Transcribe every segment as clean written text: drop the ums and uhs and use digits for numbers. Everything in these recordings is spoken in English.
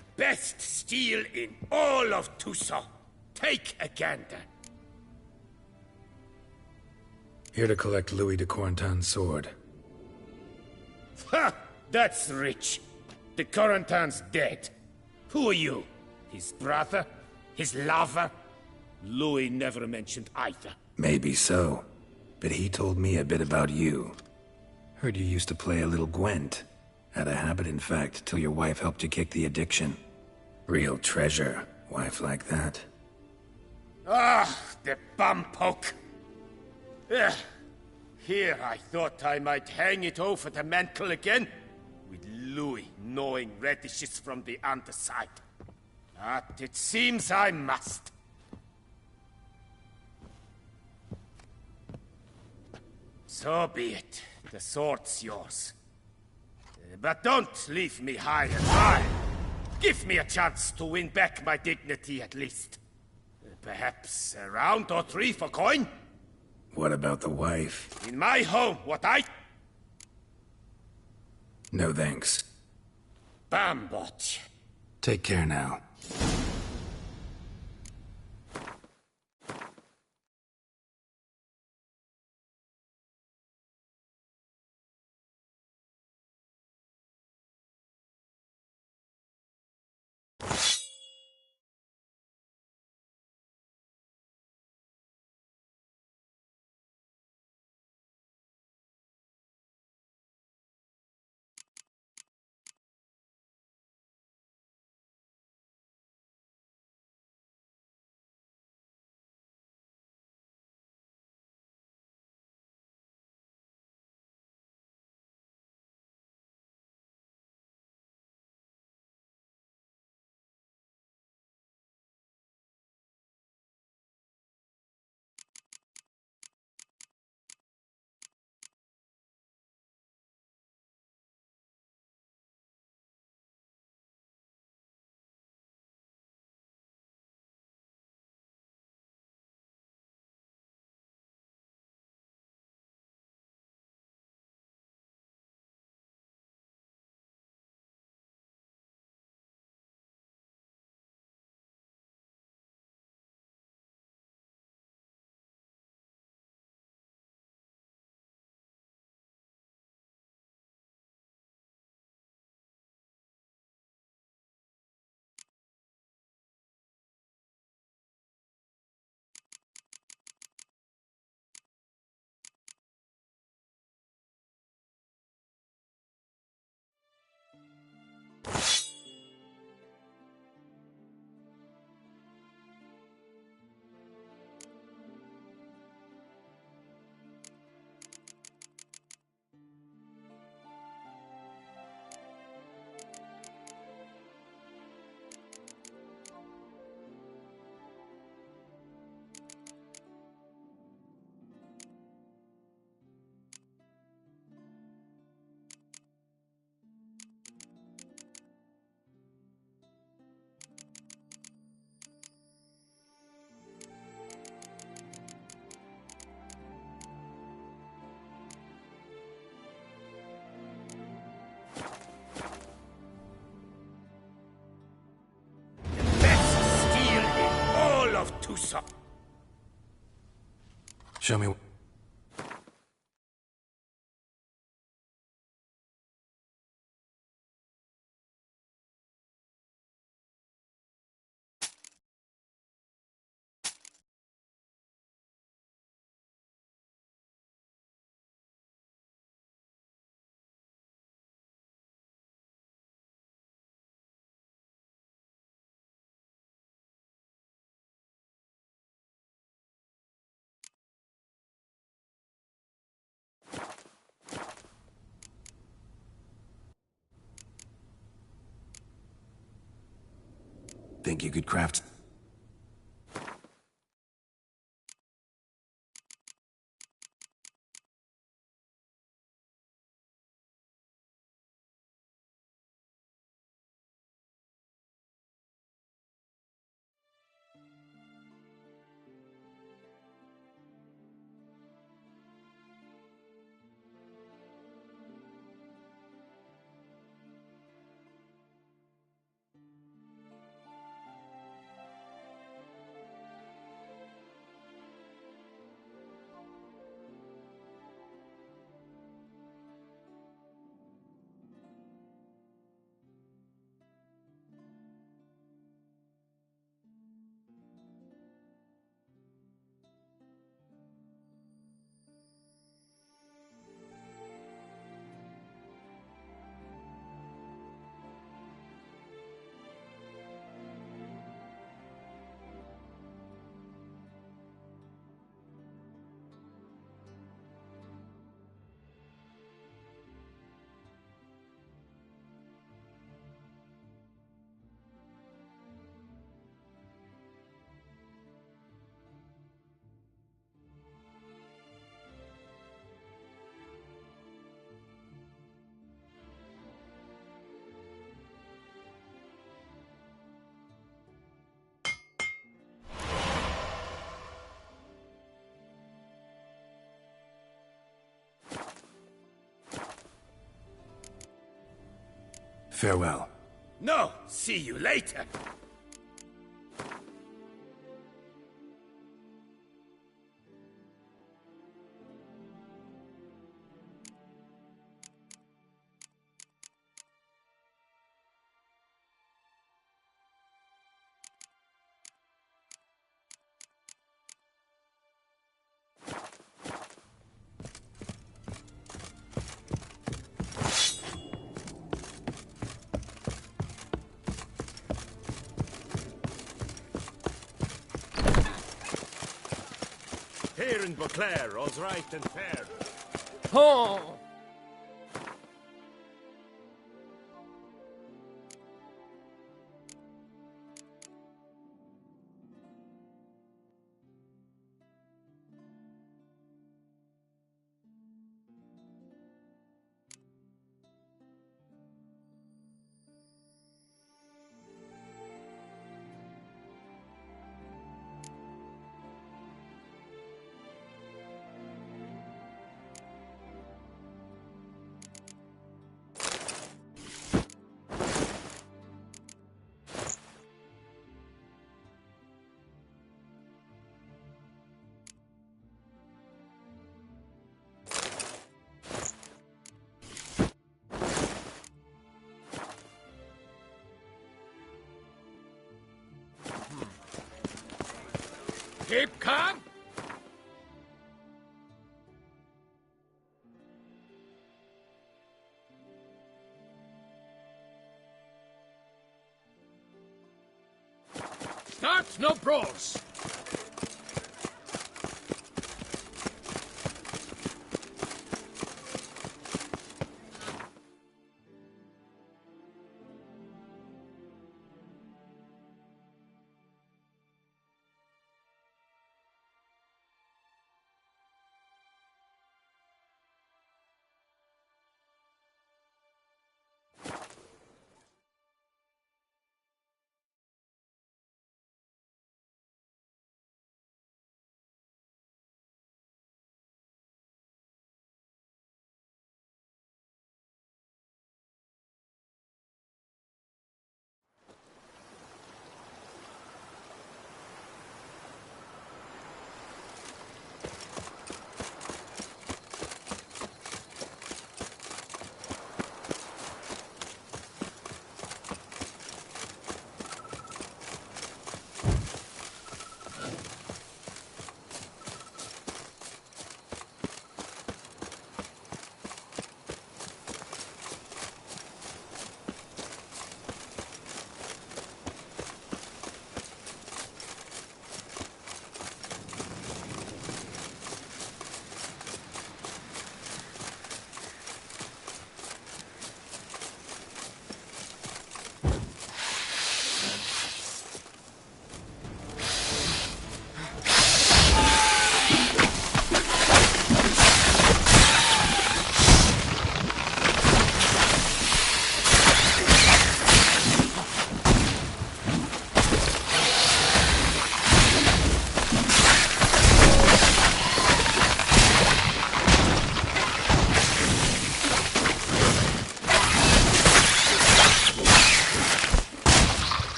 The best steel in all of Toussaint. Take a gander. Here to collect Louis de Corentin's sword. Ha! That's rich. De Corentin's dead. Who are you? His brother? His lover? Louis never mentioned either. Maybe so. But he told me a bit about you. Heard you used to play a little Gwent. Had a habit, in fact, till your wife helped you kick the addiction. Real treasure, wife like that. Ah, the bumpoke. Ugh. Here I thought I might hang it over the mantle again, with Louis gnawing radishes from the underside. But it seems I must. So be it. The sword's yours. But don't leave me high and dry. Give me a chance to win back my dignity at least. Perhaps a round or three for coin? What about the wife? In my home, what I... No thanks. Bambot. Take care now. Toussaint. Show me. Think you could craft... Farewell. No, see you later. Here in Beauclair, all's right and fair. Oh! Keep calm. Start no brawls.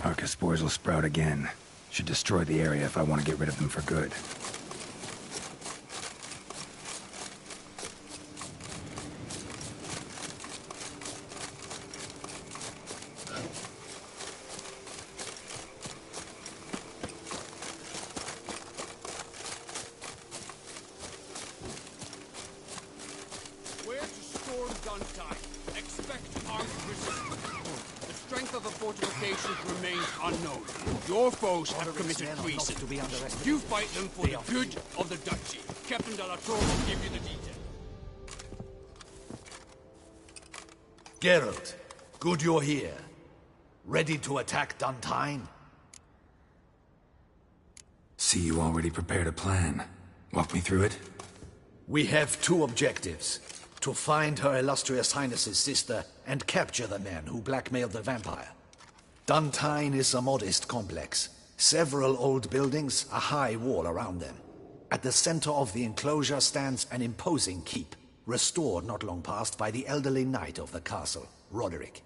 Arca spores will sprout again. Should destroy the area if I want to get rid of them for good. Duntine. Expect armed resistance. The strength of the fortifications remains unknown. Your foes have committed treason. You fight them for the good of the duchy. Captain de la Tour will give you the details. Geralt, good you're here. Ready to attack Duntine? See, you already prepared a plan. Walk me through it. We have two objectives. To find Her Illustrious Highness's sister and capture the men who blackmailed the vampire. Duntine is a modest complex. Several old buildings, a high wall around them. At the center of the enclosure stands an imposing keep, restored not long past by the elderly knight of the castle, Roderick.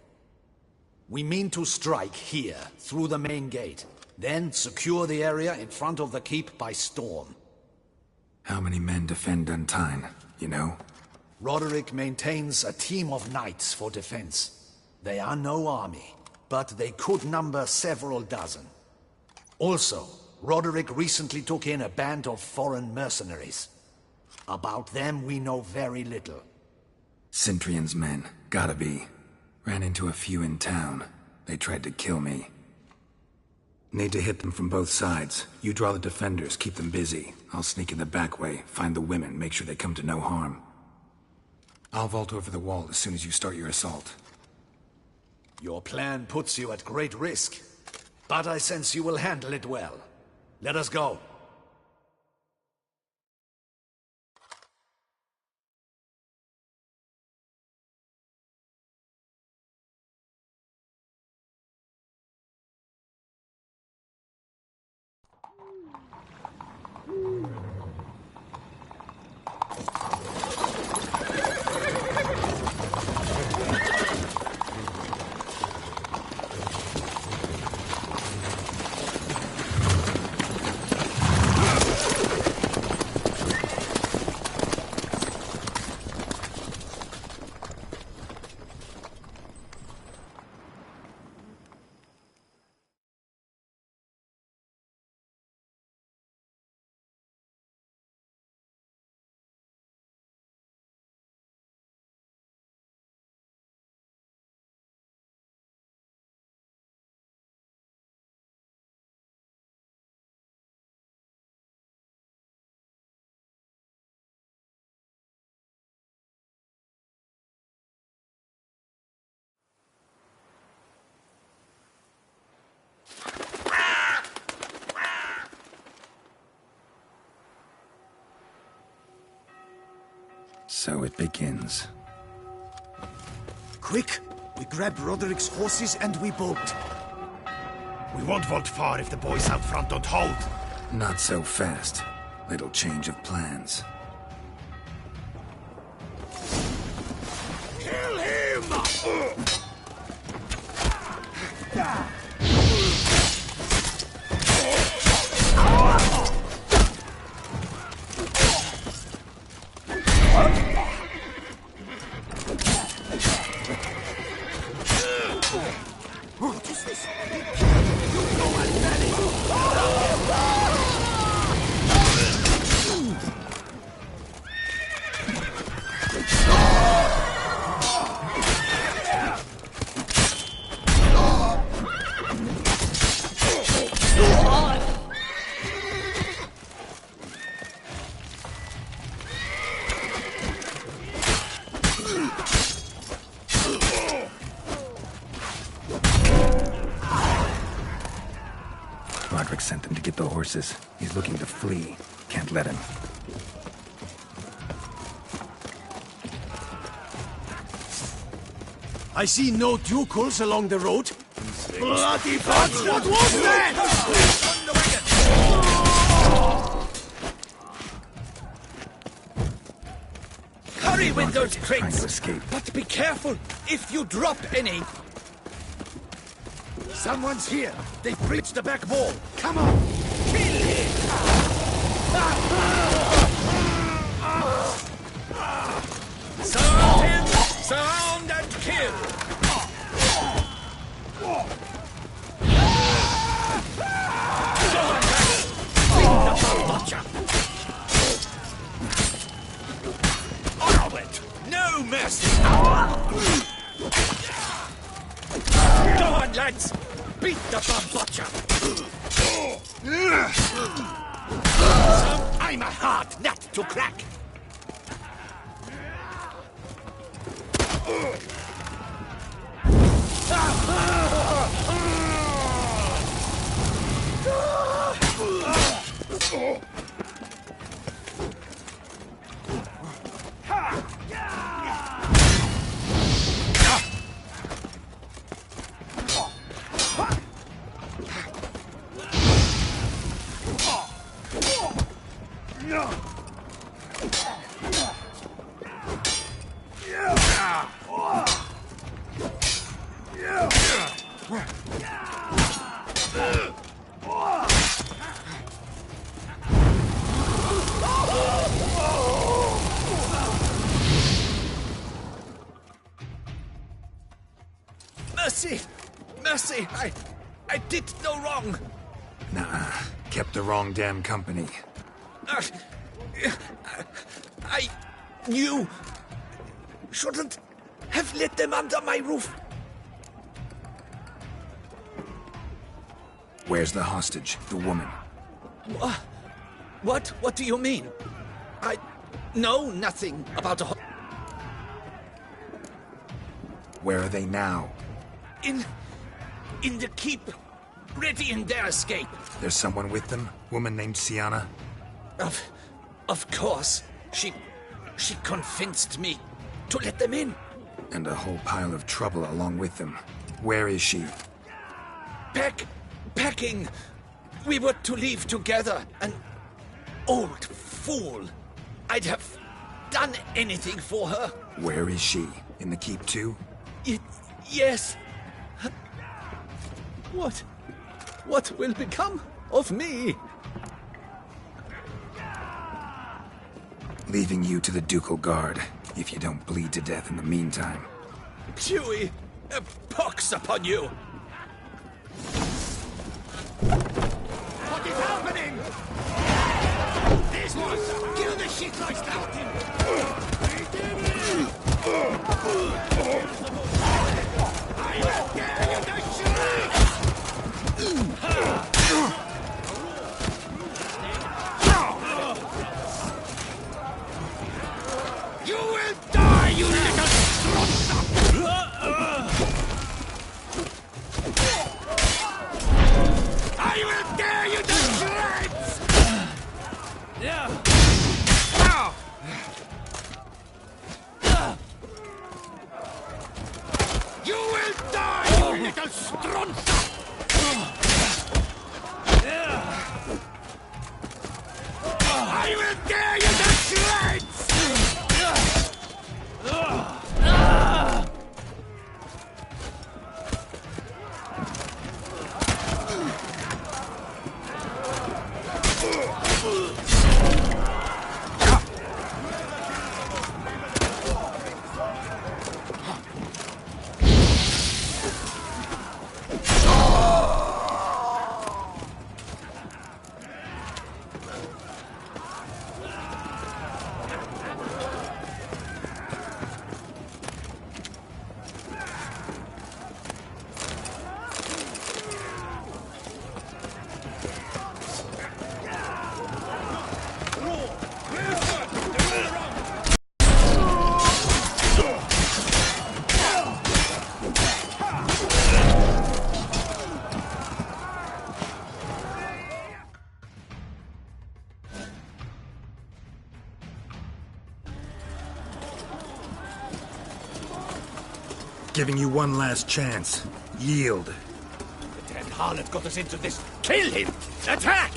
We mean to strike here, through the main gate, then secure the area in front of the keep by storm. How many men defend Duntine, you know? Roderick maintains a team of knights for defense. They are no army, but they could number several dozen. Also, Roderick recently took in a band of foreign mercenaries. About them we know very little. Cintrian's men, gotta be. Ran into a few in town. They tried to kill me. Need to hit them from both sides. You draw the defenders, keep them busy. I'll sneak in the back way, find the women, make sure they come to no harm. I'll vault over the wall as soon as you start your assault. Your plan puts you at great risk, but I sense you will handle it well. Let us go. So it begins. Quick! We grab Roderick's horses and we bolt. We won't vault far if the boys out front don't hold. Not so fast. Little change of plans. Kill him! What is this? Roderick sent them to get the horses. He's looking to flee. Can't let him. I see no ducals along the road. Bloody bugs! What was that? Hurry with those Roderick is trying crates! to escape. But be careful if you drop any. Someone's here. They've breached the back wall. Come on! Kill him! Surround him! Surround and kill! No mercy! Go on, lads! Beat the bomb butcher! I'm a hard nut to crack! Mercy! Mercy! I did no wrong! Nah, kept the wrong damn company. I knew... shouldn't have let them under my roof. Where's the hostage, the woman? What? What do you mean? I know nothing about Where are they now? In the keep, ready in their escape. There's someone with them? Woman named Sienna? Of course. She convinced me to let them in. And a whole pile of trouble along with them. Where is she? Packing. We were to leave together. An old fool. I'd have done anything for her. Where is she? In the keep too? Yes. What will become of me? Leaving you to the Ducal Guard, if you don't bleed to death in the meantime. Huey, a pox upon you! What is happening? This one! Kill the shit like that! I will tear you to shreds! You will die, you little strozza! I will tear you to shreds! You will die, you little stronza! I will tear you to shreds! Giving you one last chance. Yield. The dead harlot got us into this. Kill him! Attack!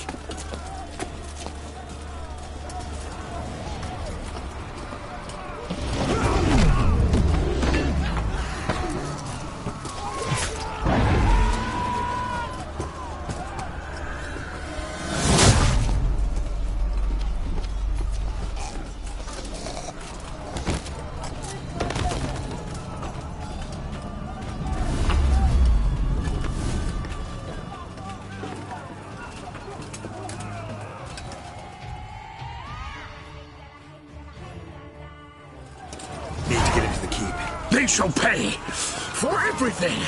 They shall pay for everything!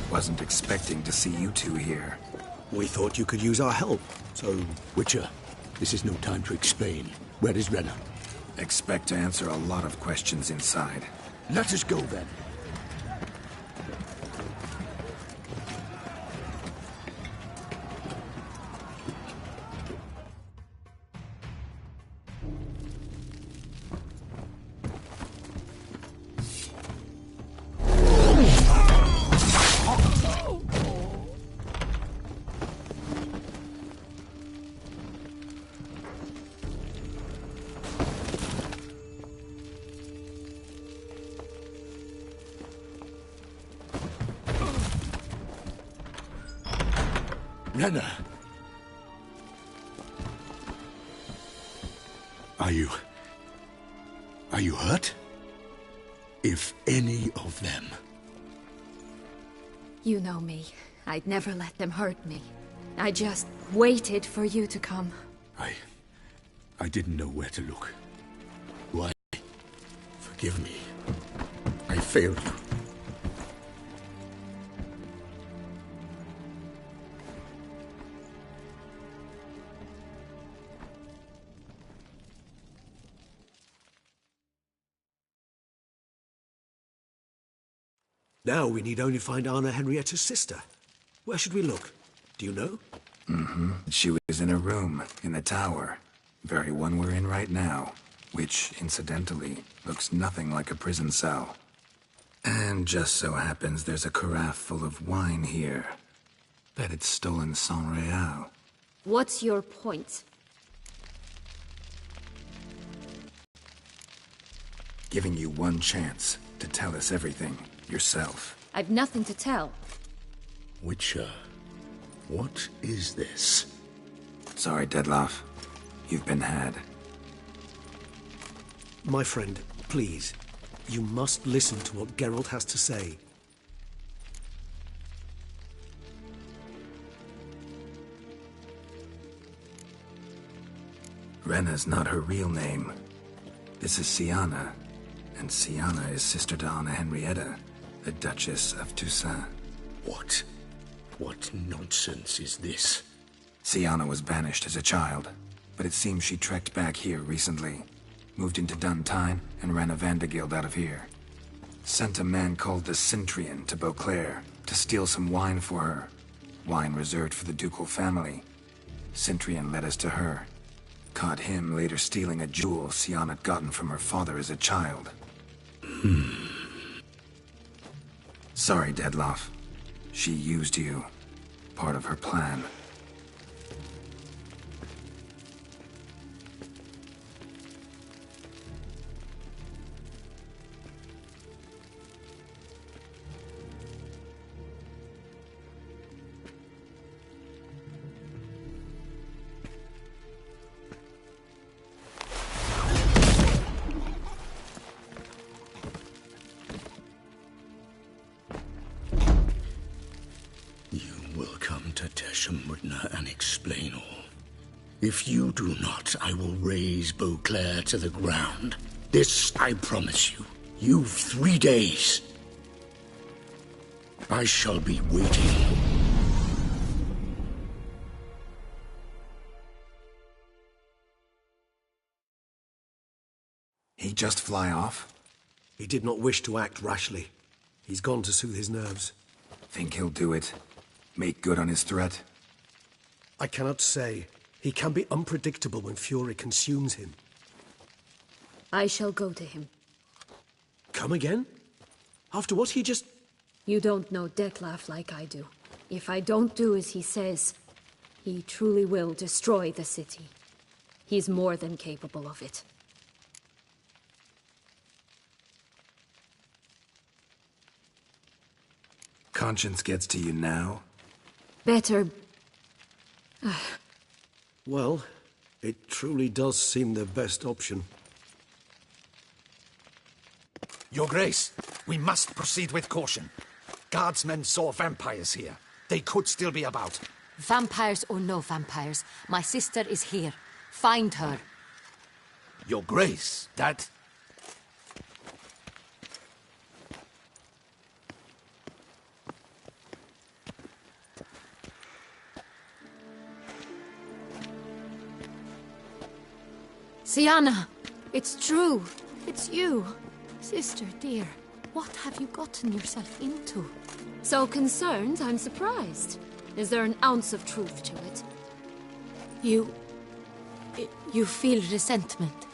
Wasn't expecting to see you two here. We thought you could use our help, so... Witcher, this is no time to explain. Where is Renna? Expect to answer a lot of questions inside. Let us go then. Renna! Are you hurt? If any of them... You know me. I'd never let them hurt me. I just waited for you to come. I didn't know where to look. Why? Forgive me. I failed you. Now we need only find Anna Henrietta's sister. Where should we look? Do you know? She was in a room in the tower. Very one we're in right now. Which, incidentally, looks nothing like a prison cell. And just so happens there's a carafe full of wine here. Bet it's stolen San Real. What's your point? Giving you one chance to tell us everything yourself. I've nothing to tell. Witcher, what is this? Sorry, Dettlaff. You've been had. My friend, please. You must listen to what Geralt has to say. Renna's not her real name. This is Syanna. And Syanna is sister to Anna Henrietta, the Duchess of Toussaint. What? What nonsense is this? Syanna was banished as a child, but it seems she trekked back here recently. Moved into Duntine and ran a Vandergild out of here. Sent a man called the Cintrian to Beauclair to steal some wine for her. Wine reserved for the ducal family. Cintrian led us to her. Caught him later stealing a jewel Syanna had gotten from her father as a child. Sorry, Dettlaff. She used you. Part of her plan. And explain all. If you do not, I will raise Beauclair to the ground. This I promise you. You've 3 days. I shall be waiting. He just fly off? He did not wish to act rashly. He's gone to soothe his nerves. Think he'll do it? Make good on his threat? I cannot say. He can be unpredictable when fury consumes him. I shall go to him. Come again? After what he just... You don't know Dettlaff like I do. If I don't do as he says, he truly will destroy the city. He's more than capable of it. Conscience gets to you now? Better... Well, it truly does seem the best option. Your Grace, we must proceed with caution. Guardsmen saw vampires here. They could still be about. Vampires or no vampires, my sister is here. Find her. Your Grace, that... Syanna! It's true! It's you! Sister, dear, what have you gotten yourself into? So concerned, I'm surprised. Is there an ounce of truth to it? You feel resentment.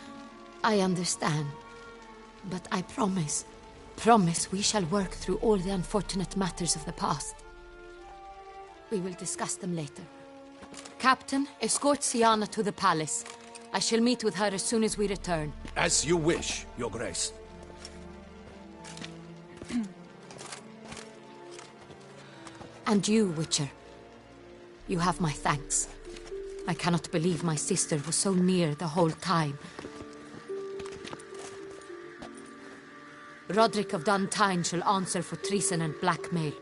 I understand. But I promise we shall work through all the unfortunate matters of the past. We will discuss them later. Captain, escort Syanna to the palace. I shall meet with her as soon as we return. As you wish, Your Grace. And you, Witcher. You have my thanks. I cannot believe my sister was so near the whole time. Roderick of Dun Tine shall answer for treason and blackmail.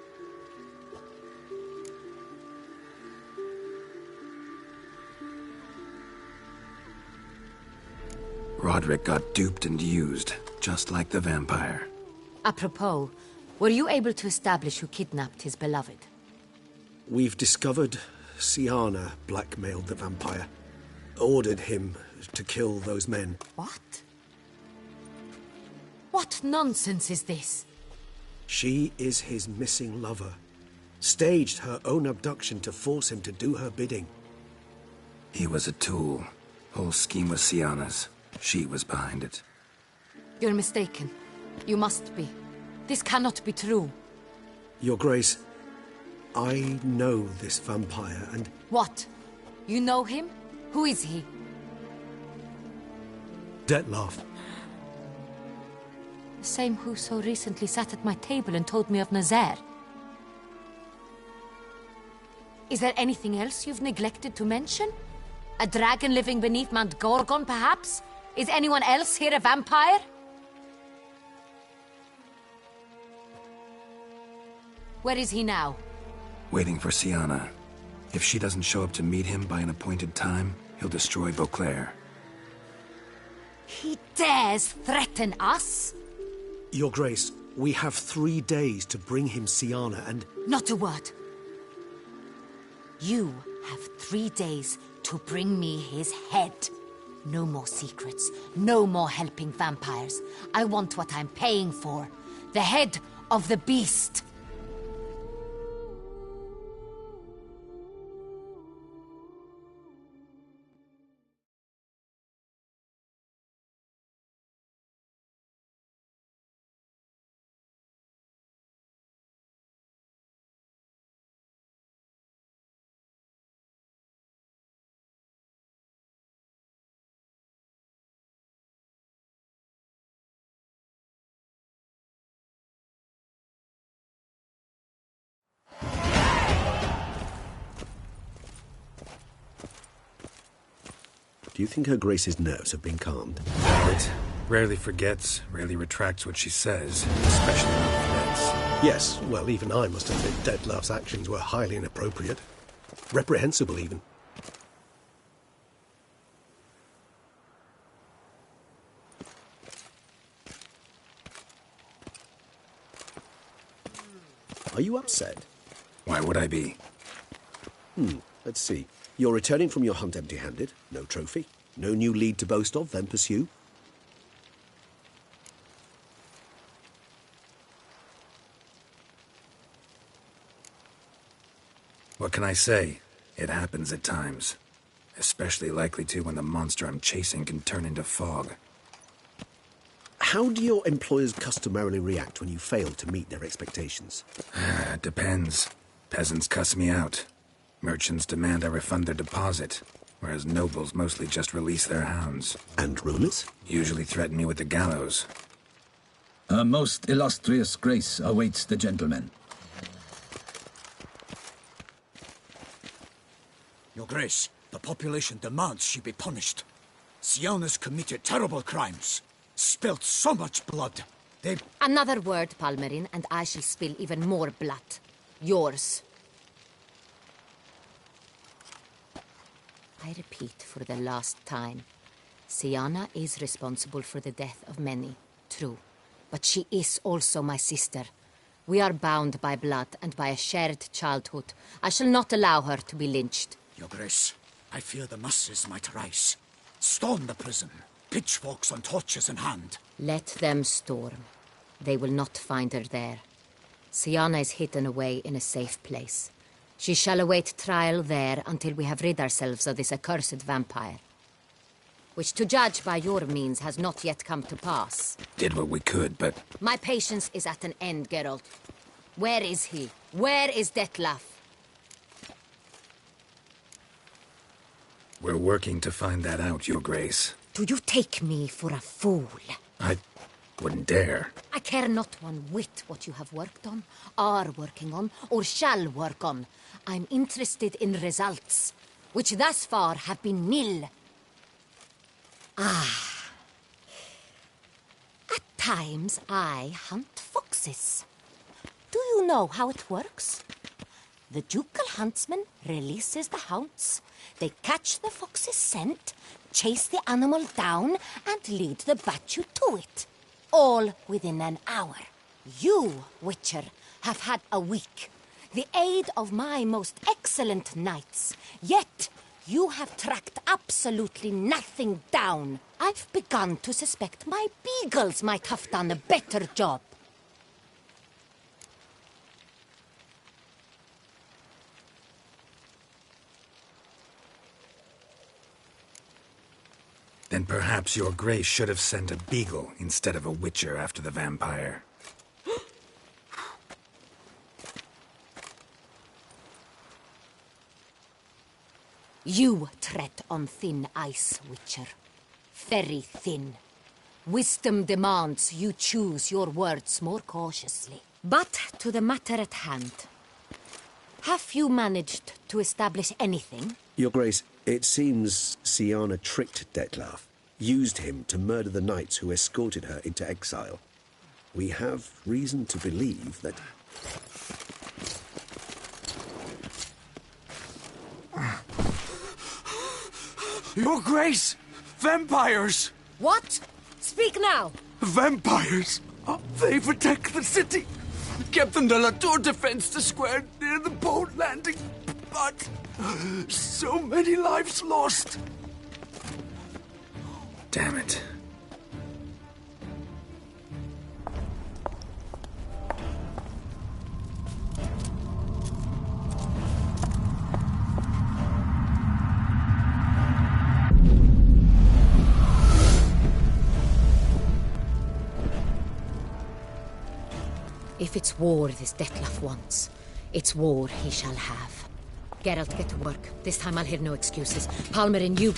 Roderick got duped and used, just like the vampire. Apropos, were you able to establish who kidnapped his beloved? We've discovered Syanna blackmailed the vampire. Ordered him to kill those men. What? What nonsense is this? She is his missing lover. Staged her own abduction to force him to do her bidding. He was a tool. Whole scheme was Syanna's. She was behind it. You're mistaken. You must be. This cannot be true. Your Grace, I know this vampire and... What? You know him? Who is he? Dettlaff. The same who so recently sat at my table and told me of Nazaire. Is there anything else you've neglected to mention? A dragon living beneath Mount Gorgon, perhaps? Is anyone else here a vampire? Where is he now? Waiting for Syanna. If she doesn't show up to meet him by an appointed time, he'll destroy Beauclair. He dares threaten us? Your Grace, we have 3 days to bring him Syanna and... Not a word. You have 3 days to bring me his head. No more secrets. No more helping vampires. I want what I'm paying for. The head of the beast. Do you think Her Grace's nerves have been calmed? It rarely forgets, rarely retracts what she says, especially when threats. Yes, well, even I must admit Dettlaff's actions were highly inappropriate. Reprehensible, even. Are you upset? Why would I be? Let's see. You're returning from your hunt empty-handed. No trophy. No new lead to boast of, then pursue. What can I say? It happens at times. Especially likely to when the monster I'm chasing can turn into fog. How do your employers customarily react when you fail to meet their expectations? Depends. Peasants cuss me out. Merchants demand I refund their deposit, whereas nobles mostly just release their hounds. And rulers? Usually threaten me with the gallows. A most illustrious grace awaits the gentleman. Your Grace, the population demands she be punished. Syanna's committed terrible crimes. Spilt so much blood. Another word, Palmerin, and I shall spill even more blood. Yours. I repeat for the last time. Syanna is responsible for the death of many, true. But she is also my sister. We are bound by blood and by a shared childhood. I shall not allow her to be lynched. Your Grace, I fear the masses might rise. Storm the prison, pitchforks and torches in hand. Let them storm. They will not find her there. Syanna is hidden away in a safe place. She shall await trial there until we have rid ourselves of this accursed vampire. Which, to judge by your means, has not yet come to pass. Did what we could, but... My patience is at an end, Geralt. Where is he? Where is Detlef? We're working to find that out, Your Grace. Do you take me for a fool? I wouldn't dare. I care not one whit what you have worked on, are working on, or shall work on. I'm interested in results, which thus far have been nil. At times I hunt foxes. Do you know how it works? The ducal huntsman releases the hounds. They catch the fox's scent, chase the animal down, and lead the battue to it. All within an hour. You, Witcher, have had a week. The aid of my most excellent knights. Yet, you have tracked absolutely nothing down. I've begun to suspect my beagles might have done a better job. Then perhaps Your Grace should have sent a beagle instead of a witcher after the vampire. You tread on thin ice, Witcher. Very thin. Wisdom demands you choose your words more cautiously. But to the matter at hand. Have you managed to establish anything? Your Grace, it seems Syanna tricked Detlef, used him to murder the knights who escorted her into exile. We have reason to believe that... Your Grace! Vampires! What? Speak now! Vampires! They've attacked the city! Captain de la Tour defends the square near the boat landing, but so many lives lost! Damn it. If it's war this Detlef wants, it's war he shall have. Geralt, get to work. This time I'll hear no excuses. Palmerin, you...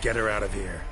Get her out of here.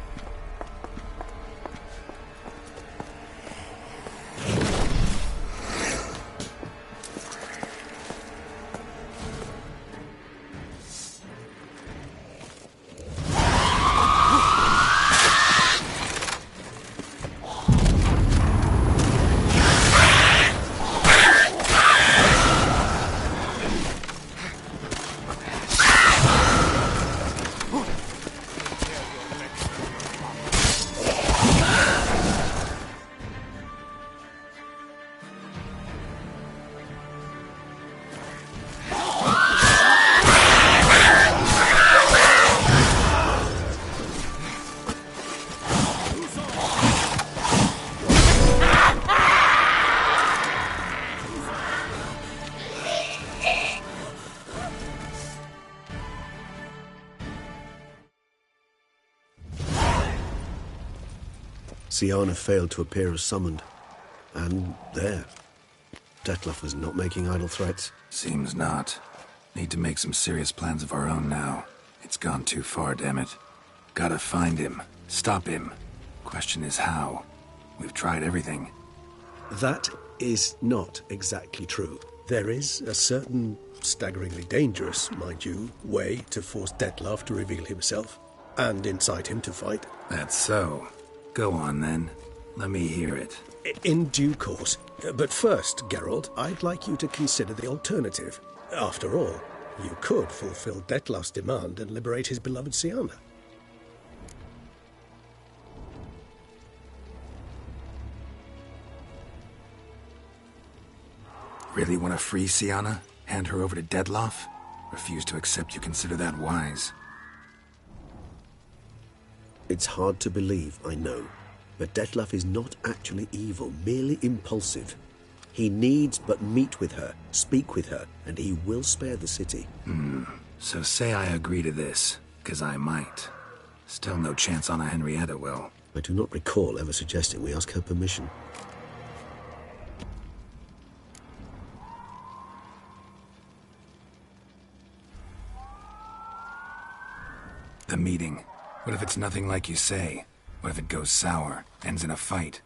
Siana failed to appear as summoned. And there. Dettlaff was not making idle threats. Seems not. Need to make some serious plans of our own now. It's gone too far, damn it. Gotta find him. Stop him. Question is how. We've tried everything. That is not exactly true. There is a certain, staggeringly dangerous, mind you, way to force Dettlaff to reveal himself, and incite him to fight. That's so. Go on, then. Let me hear it. In due course. But first, Geralt, I'd like you to consider the alternative. After all, you could fulfill Dettlaff's demand and liberate his beloved Siana. Really want to free Siana? Hand her over to Dettlaff? Refuse to accept you consider that wise. It's hard to believe, I know. But Dettlaff is not actually evil, merely impulsive. He needs but meet with her, speak with her, and he will spare the city. So say I agree to this, 'cause I might. Still no chance Anna Henrietta will. I do not recall ever suggesting we ask her permission. The meeting. What if it's nothing like you say? What if it goes sour, ends in a fight?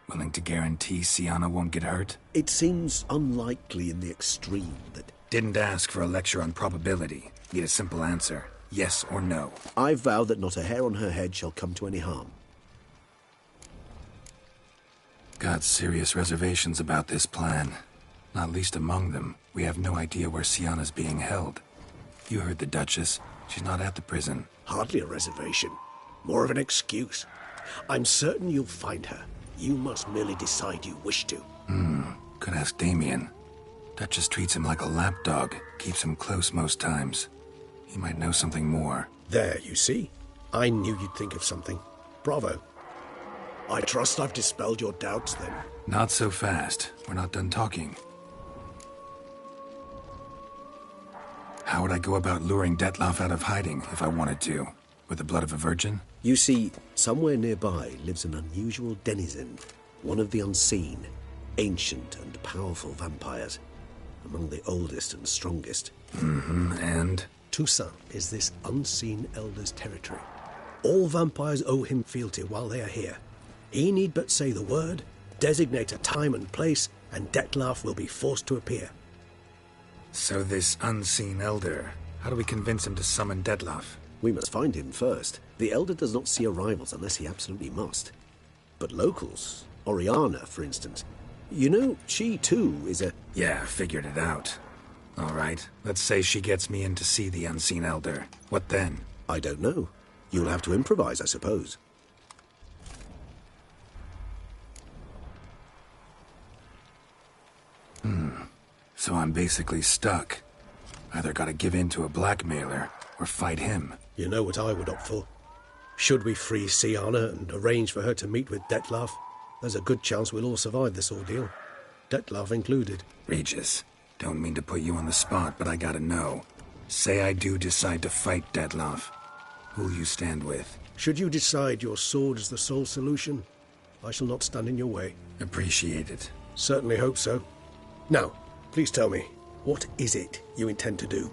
Willing to guarantee Siana won't get hurt? It seems unlikely in the extreme that... Didn't ask for a lecture on probability. Need a simple answer. Yes or no. I vow that not a hair on her head shall come to any harm. Got serious reservations about this plan. Not least among them, we have no idea where Siana's being held. You heard the Duchess. She's not at the prison. Hardly a reservation. More of an excuse. I'm certain you'll find her. You must merely decide you wish to. Could ask Damien. Duchess treats him like a lapdog. Keeps him close most times. He might know something more. There, you see? I knew you'd think of something. Bravo. I trust I've dispelled your doubts, then. Not so fast. We're not done talking. How would I go about luring Dettlaff out of hiding if I wanted to? With the blood of a virgin? You see, somewhere nearby lives an unusual denizen. One of the unseen, ancient and powerful vampires. Among the oldest and strongest. And? Toussaint is this unseen elder's territory. All vampires owe him fealty while they are here. He need but say the word, designate a time and place, and Dettlaff will be forced to appear. So this unseen elder, how do we convince him to summon Dettlaff? We must find him first. The elder does not see arrivals unless he absolutely must. But locals, Oriana, for instance, you know, she too is a... Yeah, figured it out. All right, let's say she gets me in to see the unseen elder. What then? I don't know. You'll have to improvise, I suppose. So I'm basically stuck. Either gotta give in to a blackmailer, or fight him. You know what I would opt for. Should we free Siana and arrange for her to meet with Dettlaff, there's a good chance we'll all survive this ordeal. Dettlaff included. Regis, don't mean to put you on the spot, but I gotta know. Say I do decide to fight Dettlaff. Who'll you stand with? Should you decide your sword is the sole solution, I shall not stand in your way. Appreciate it. Certainly hope so. Now, please tell me, what is it you intend to do?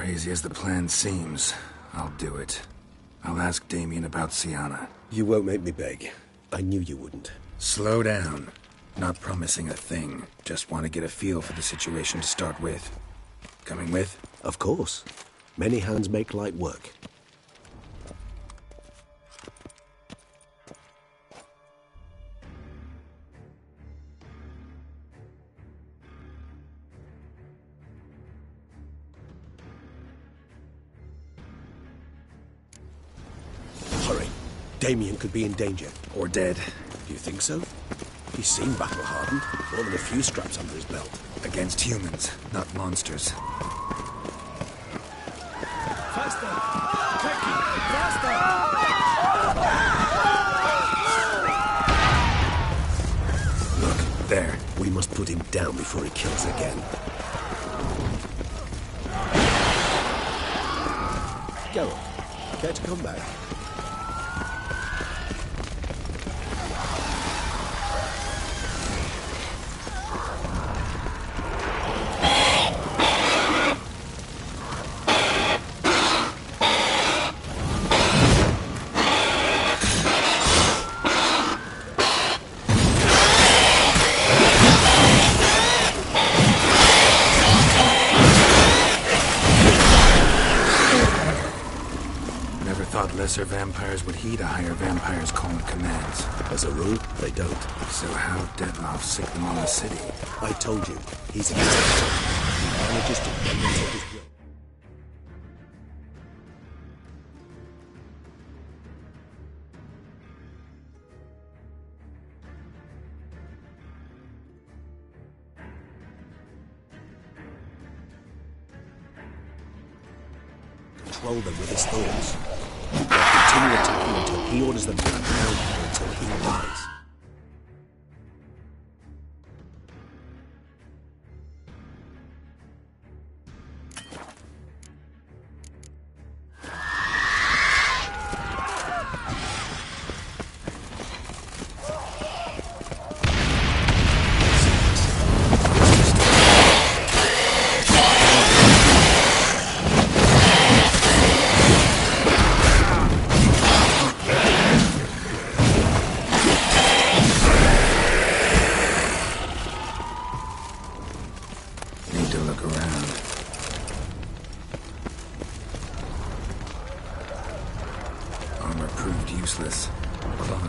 crazy as the plan seems, I'll do it. I'll ask Damien about Sienna. You won't make me beg. I knew you wouldn't. Slow down. Not promising a thing. Just want to get a feel for the situation to start with. Coming with? Of course. Many hands make light work. Hurry. Damien could be in danger. Or dead. Do you think so? He's seen battle-hardened. More than a few scraps under his belt. Against humans, not monsters. Faster! Quickly! Faster! Look, there. We must put him down before he kills again. Geralt, care to come back? Lesser vampires would heed a higher vampire's call and commands. As a rule, they don't. So how Dettlaff sick them on the city? I told you, he's a detective. He manages to demonstrate his will. Control them with his thoughts. Continue attacking until he orders them to the ground or until he dies.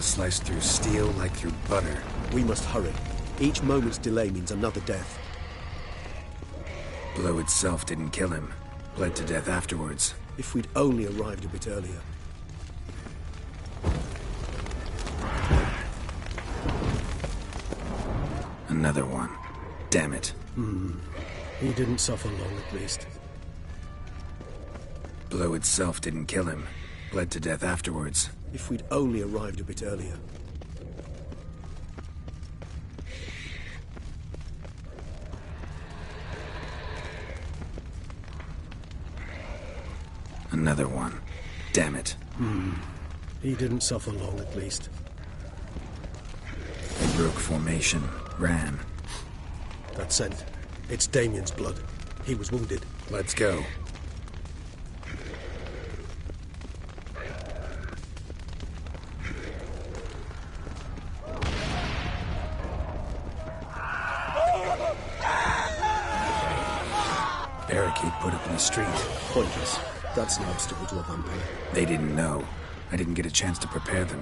Sliced through steel like through butter. We must hurry. Each moment's delay means another death. Blow itself didn't kill him. Bled to death afterwards. If we'd only arrived a bit earlier. Another one. Damn it. He didn't suffer long, at least. Blow itself didn't kill him. Bled to death afterwards. If we'd only arrived a bit earlier. Another one. Damn it. He didn't suffer long, at least. They broke formation. Ran. That scent. It's Damien's blood. He was wounded. Let's go. Barricade put up in the street. Pointless. That's an obstacle to a vampire. They didn't know. I didn't get a chance to prepare them.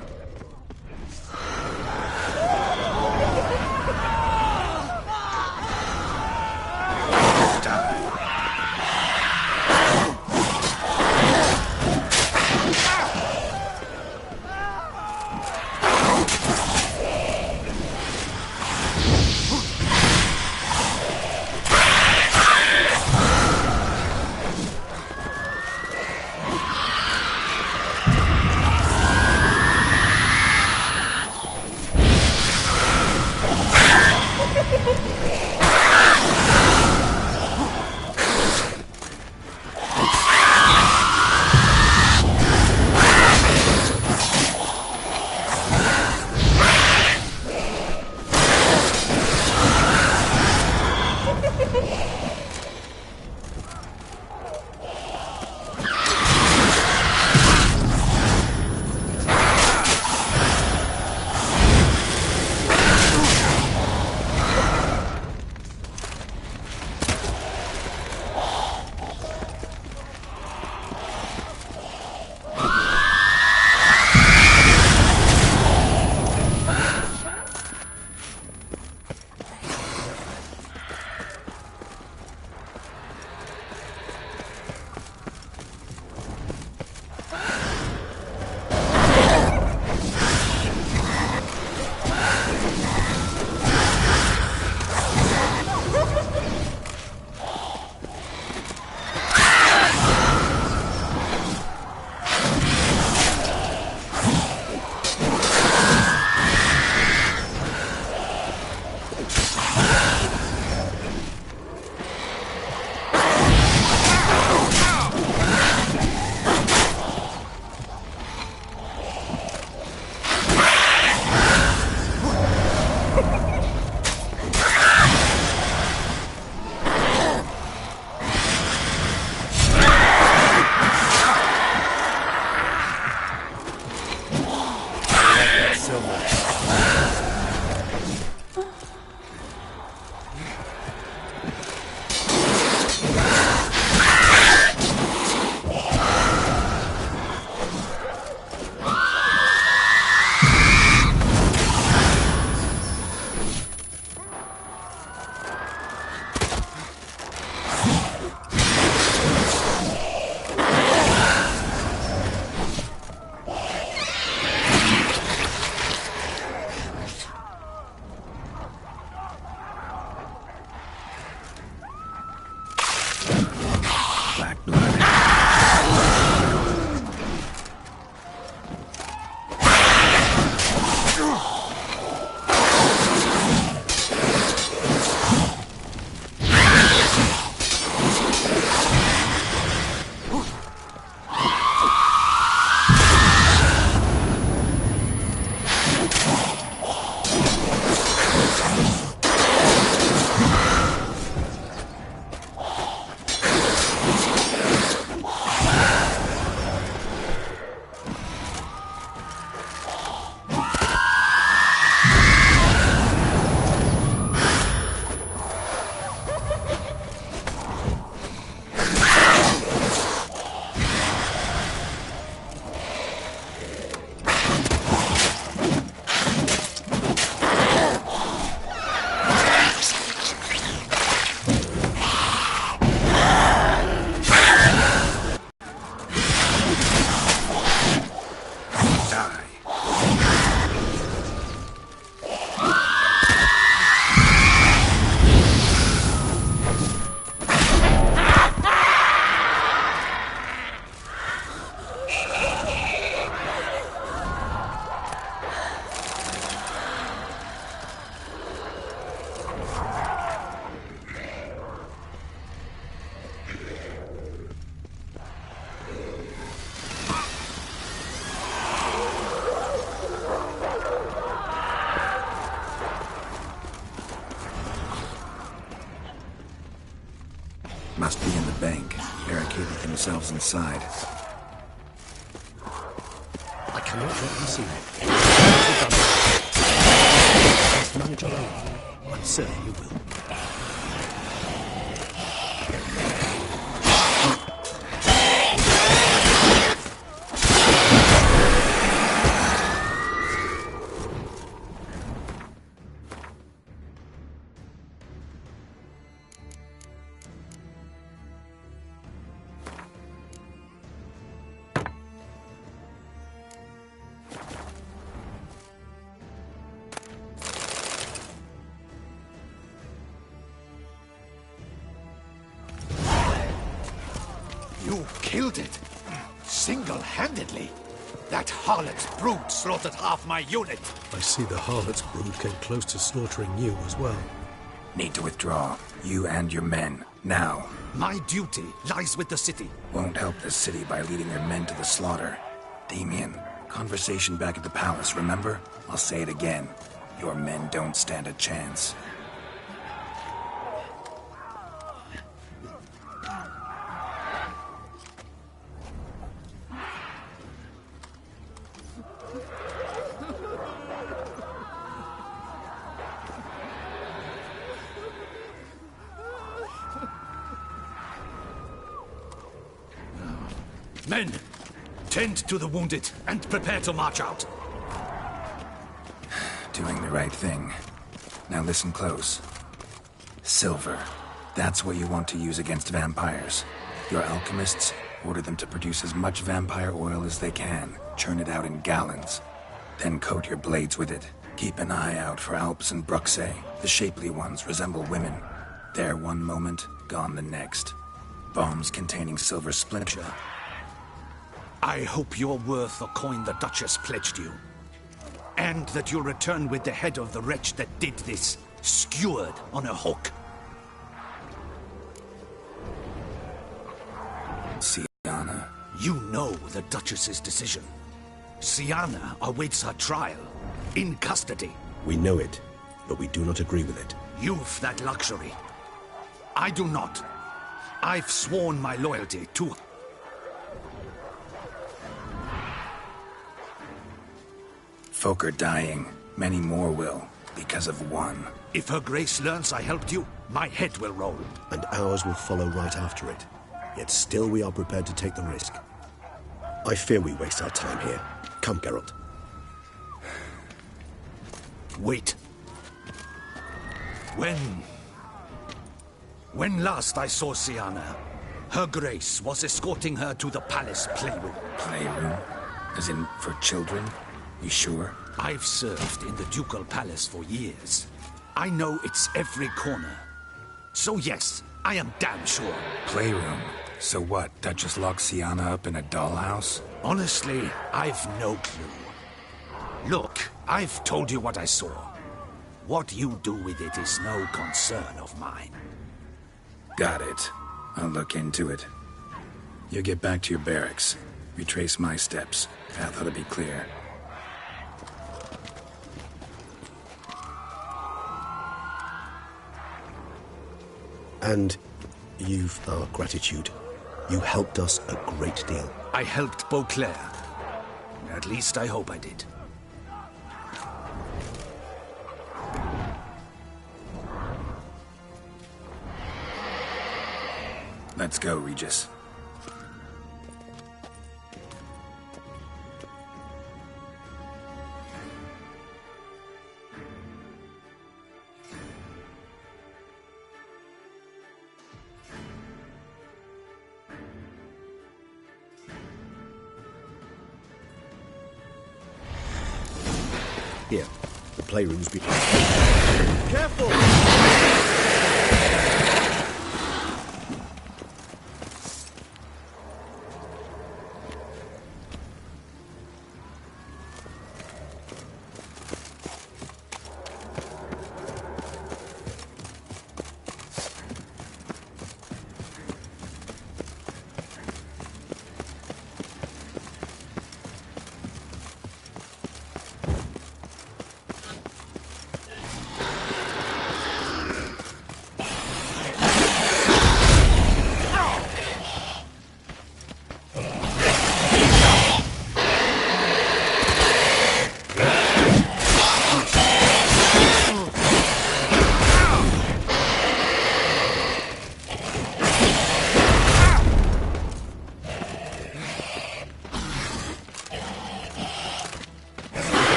be in the bank, barricaded themselves inside. I cannot let them see me. Must manage alone. I'm certain you will. You killed it! Single-handedly! That harlot's brood slaughtered half my unit! I see the harlot's brood came close to slaughtering you as well. Need to withdraw. You and your men. Now. My duty lies with the city. Won't help the city by leading your men to the slaughter. Damien, conversation back at the palace, remember? I'll say it again. Your men don't stand a chance. Men, tend to the wounded and prepare to march out. Doing the right thing. Now listen close. Silver. That's what you want to use against vampires. Your alchemists, order them to produce as much vampire oil as they can. Churn it out in gallons. Then coat your blades with it. Keep an eye out for Alps and Bruxae. The shapely ones resemble women. There one moment, gone the next. Bombs containing silver splinter. I hope you're worth the coin the Duchess pledged you. And that you'll return with the head of the wretch that did this, skewered on a hook. Syanna. You know the Duchess's decision. Syanna awaits her trial, in custody. We know it, but we do not agree with it. You've that luxury. I do not. I've sworn my loyalty to her. Folk are dying. Many more will, because of one. If Her Grace learns I helped you, my head will roll. And ours will follow right after it. Yet still we are prepared to take the risk. I fear we waste our time here. Come, Geralt. Wait. When last I saw Syanna, Her Grace was escorting her to the palace playroom. Playroom? As in, for children? You sure? I've served in the Ducal Palace for years. I know its every corner. So yes, I am damn sure. Playroom? So what, Duchess locked Syanna up in a dollhouse? Honestly, I've no clue. Look, I've told you what I saw. What you do with it is no concern of mine. Got it. I'll look into it. You get back to your barracks. Retrace my steps. Path ought to be clear. And you've our gratitude. You helped us a great deal. I helped Beauclair. At least I hope I did. Let's go, Regis. Here, the playroom's behind. Careful!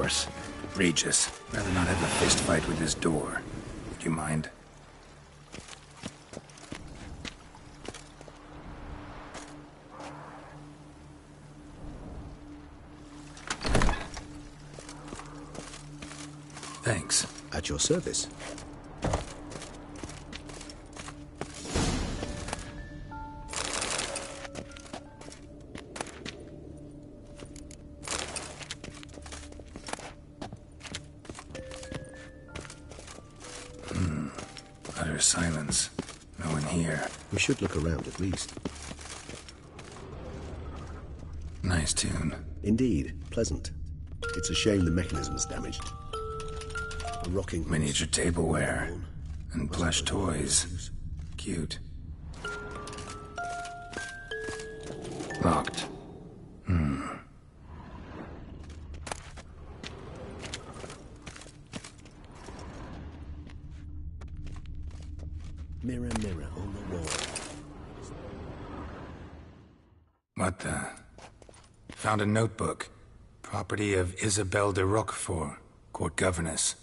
course. Regis, rather not have a fist fight with this door. Would you mind? Thanks. At your service. Utter silence. No one here. We should look around at least. Nice tune. Indeed, pleasant. It's a shame the mechanism's damaged. A rocking Miniature tableware and plush toys. Cute. Locked. Mirror, mirror on the wall. What the? Found a notebook. Property of Isabelle de Roquefort, court governess.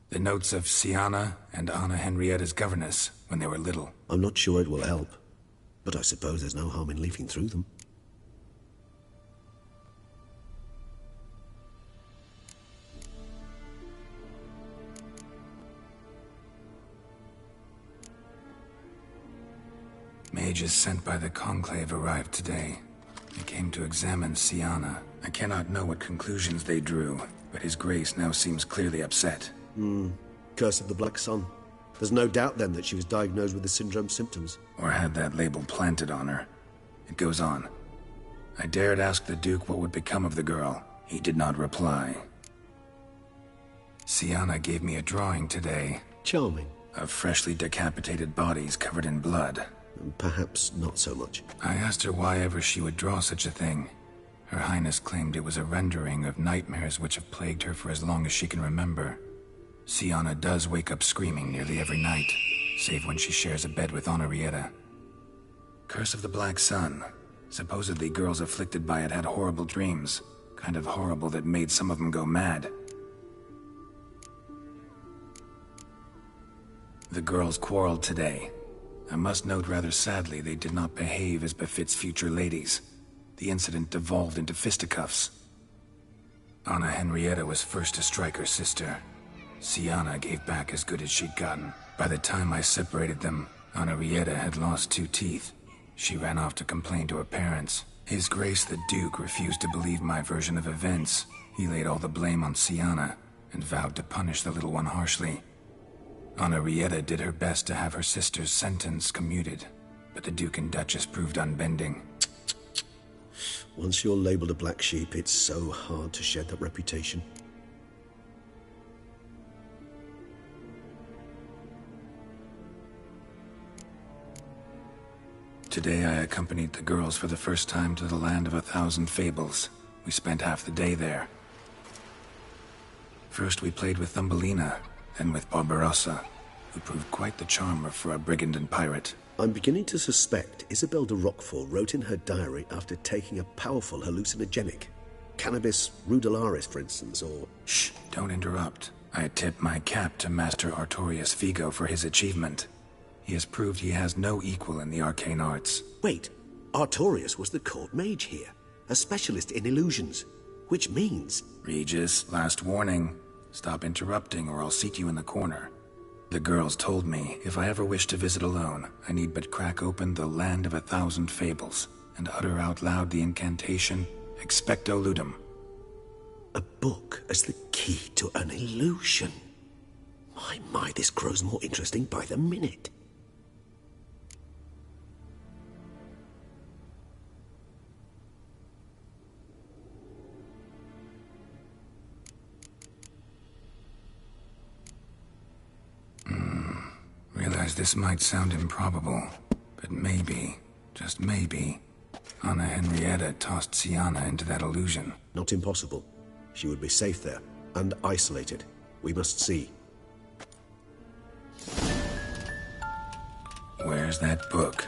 The notes of Siana and Anna Henrietta's governess when they were little. I'm not sure it will help, but I suppose there's no harm in leafing through them. Mages sent by the Conclave arrived today. They came to examine Siana. I cannot know what conclusions they drew, but His Grace now seems clearly upset. Curse of the Black Sun. There's no doubt then that she was diagnosed with the syndrome symptoms. Or had that label planted on her. It goes on. I dared ask the Duke what would become of the girl. He did not reply. Siana gave me a drawing today. Charming. Of freshly decapitated bodies covered in blood. Perhaps not so much. I asked her why ever she would draw such a thing. Her Highness claimed it was a rendering of nightmares which have plagued her for as long as she can remember. Siana does wake up screaming nearly every night, save when she shares a bed with Henrietta. Curse of the Black Sun. Supposedly girls afflicted by it had horrible dreams. Kind of horrible that made some of them go mad. The girls quarreled today. I must note rather sadly they did not behave as befits future ladies. The incident devolved into fisticuffs. Anna Henrietta was first to strike her sister. Siana gave back as good as she'd gotten. By the time I separated them, Henrietta had lost 2 teeth. She ran off to complain to her parents. His Grace the Duke refused to believe my version of events. He laid all the blame on Siana and vowed to punish the little one harshly. Henrietta did her best to have her sister's sentence commuted, but the Duke and Duchess proved unbending. Once you're labeled a black sheep, it's so hard to shed that reputation. Today I accompanied the girls for the first time to the land of 1,000 fables. We spent half the day there. First we played with Thumbelina, then with Barbarossa, who proved quite the charmer for a brigand and pirate. I'm beginning to suspect Isabelle de Roquefort wrote in her diary after taking a powerful hallucinogenic. Cannabis rudelaris, for instance, or... Shh, don't interrupt. I tip my cap to Master Artorius Vigo for his achievement. He has proved he has no equal in the arcane arts. Wait, Artorius was the court mage here, a specialist in illusions, which means... Regis, last warning. Stop interrupting or I'll seat you in the corner. The girls told me if I ever wish to visit alone, I need but crack open the Land of 1,000 Fables and utter out loud the incantation, Expecto Ludum. A book as the key to an illusion. My, this grows more interesting by the minute. Realize this might sound improbable, but maybe, just maybe, Anna Henrietta tossed Siana into that illusion. Not impossible. She would be safe there, and isolated. We must see. Where's that book?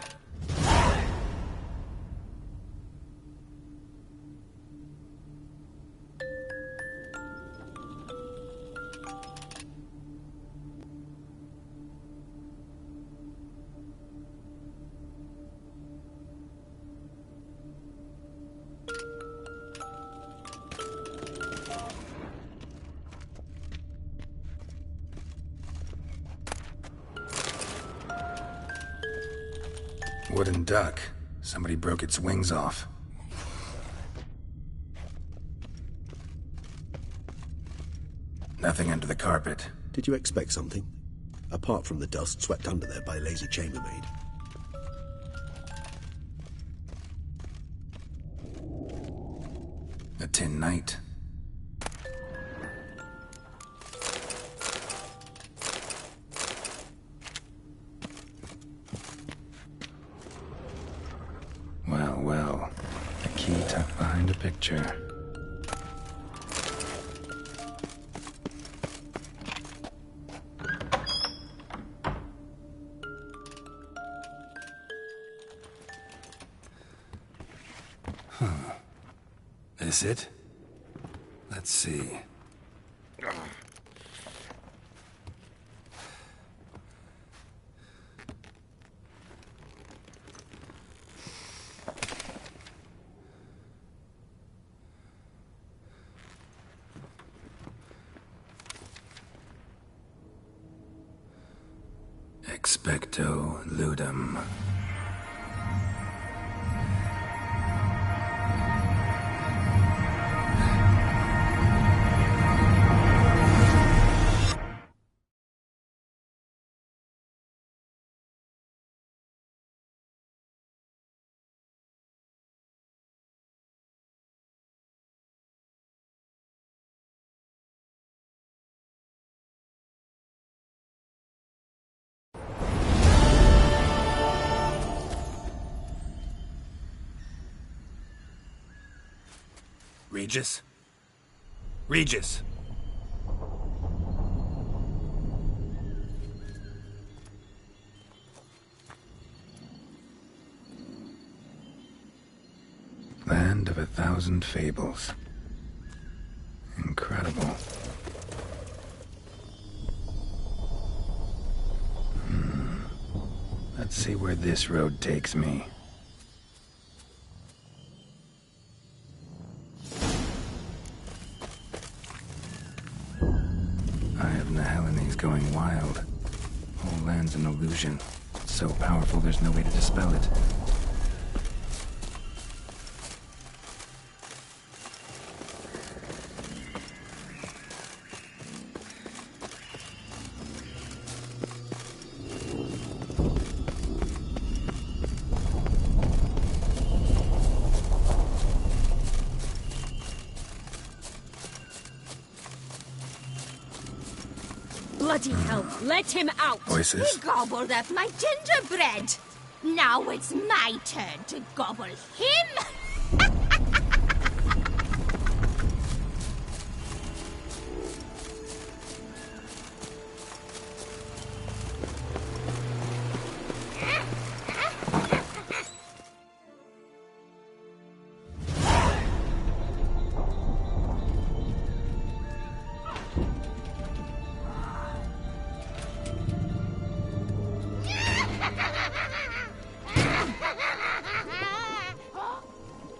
wooden duck. Somebody broke its wings off. Nothing under the carpet. Did you expect something? Apart from the dust swept under there by lazy chambermaid. A tin knight. Well, well. A key tucked behind a picture. Is it? Let's see. Expecto ludum. Regis? Regis! Land of 1,000 fables. Incredible. Let's see where this road takes me. Going wild. Whole land's an illusion. It's so powerful there's no way to dispel it. Bloody hell, let him out! Voices? He gobbled up my gingerbread. Now it's my turn to gobble him.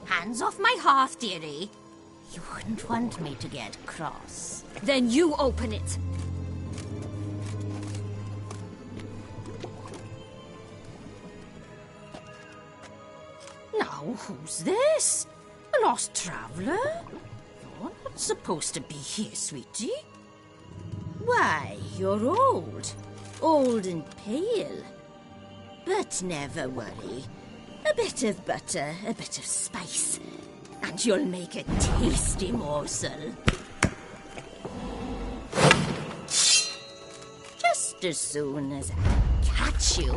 Hands off my hearth, dearie. You wouldn't want me to get cross. Then you open it. Now, who's this? A lost traveler? You're not supposed to be here, sweetie. Why, you're old. Old and pale. But never worry. A bit of butter, a bit of spice, and you'll make a tasty morsel. Just as soon as I catch you.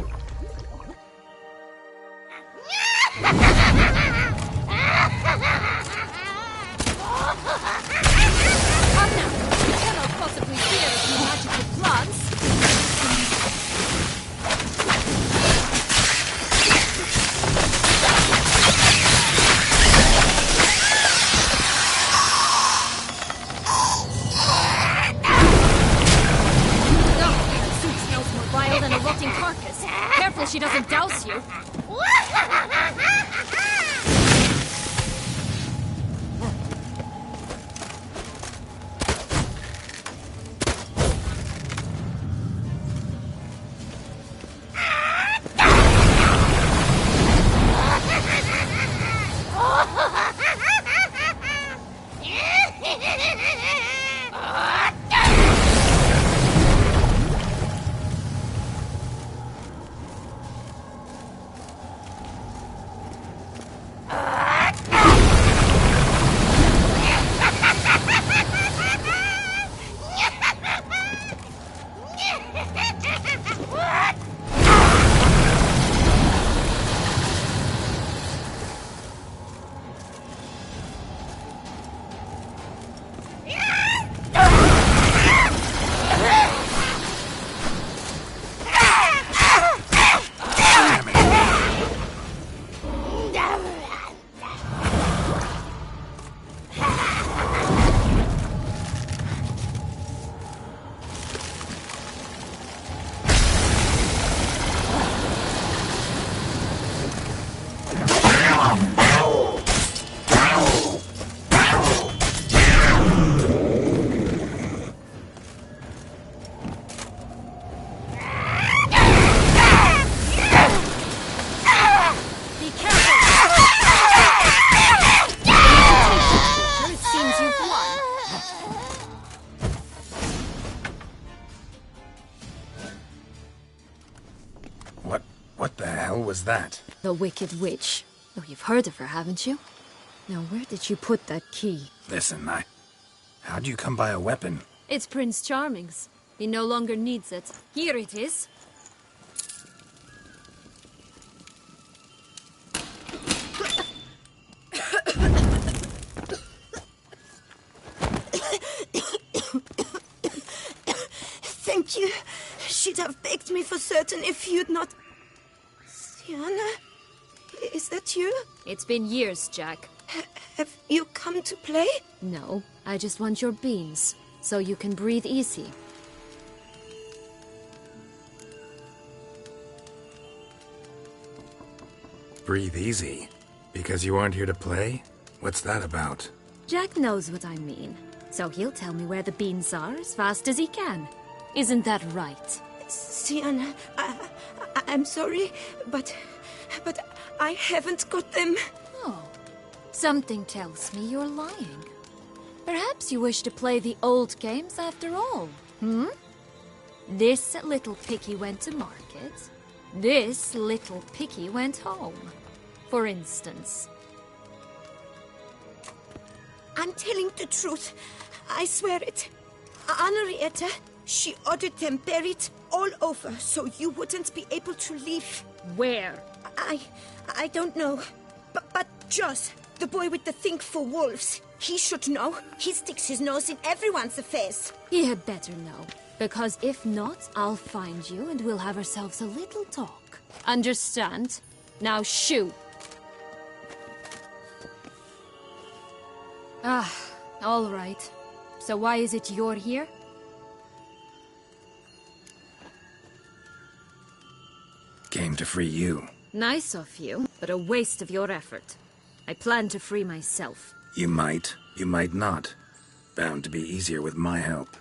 Come now! You cannot possibly fear a few magical plants! Than a rotting carcass. Careful she doesn't douse you. What the hell was that? The Wicked Witch. Oh, you've heard of her, haven't you? Now, where did you put that key? Listen, how'd you come by a weapon? It's Prince Charming's. He no longer needs it. Here it is. Thank you. She'd have begged me for certain if you'd not... Syanna? Is that you? It's been years, Jack. Have you come to play? No, I just want your beans, so you can breathe easy. Breathe easy? Because you aren't here to play? What's that about? Jack knows what I mean, so he'll tell me where the beans are as fast as he can. Isn't that right? Syanna, I'm sorry, but I haven't got them. Oh, something tells me you're lying. Perhaps you wish to play the old games after all, hmm? This little picky went to market. This little picky went home, for instance. I'm telling the truth. I swear it. Henrietta, she ordered them buried all over so you wouldn't be able to leave. Where? I don't know. But Joss, the boy with the thing for wolves, he should know. He sticks his nose in everyone's affairs. He had better know. Because if not, I'll find you and we'll have ourselves a little talk. Understand? Now shoo! Ah, all right. So why is it you're here? Came to free you. Nice of you, but a waste of your effort. I plan to free myself. You might not. Bound to be easier with my help,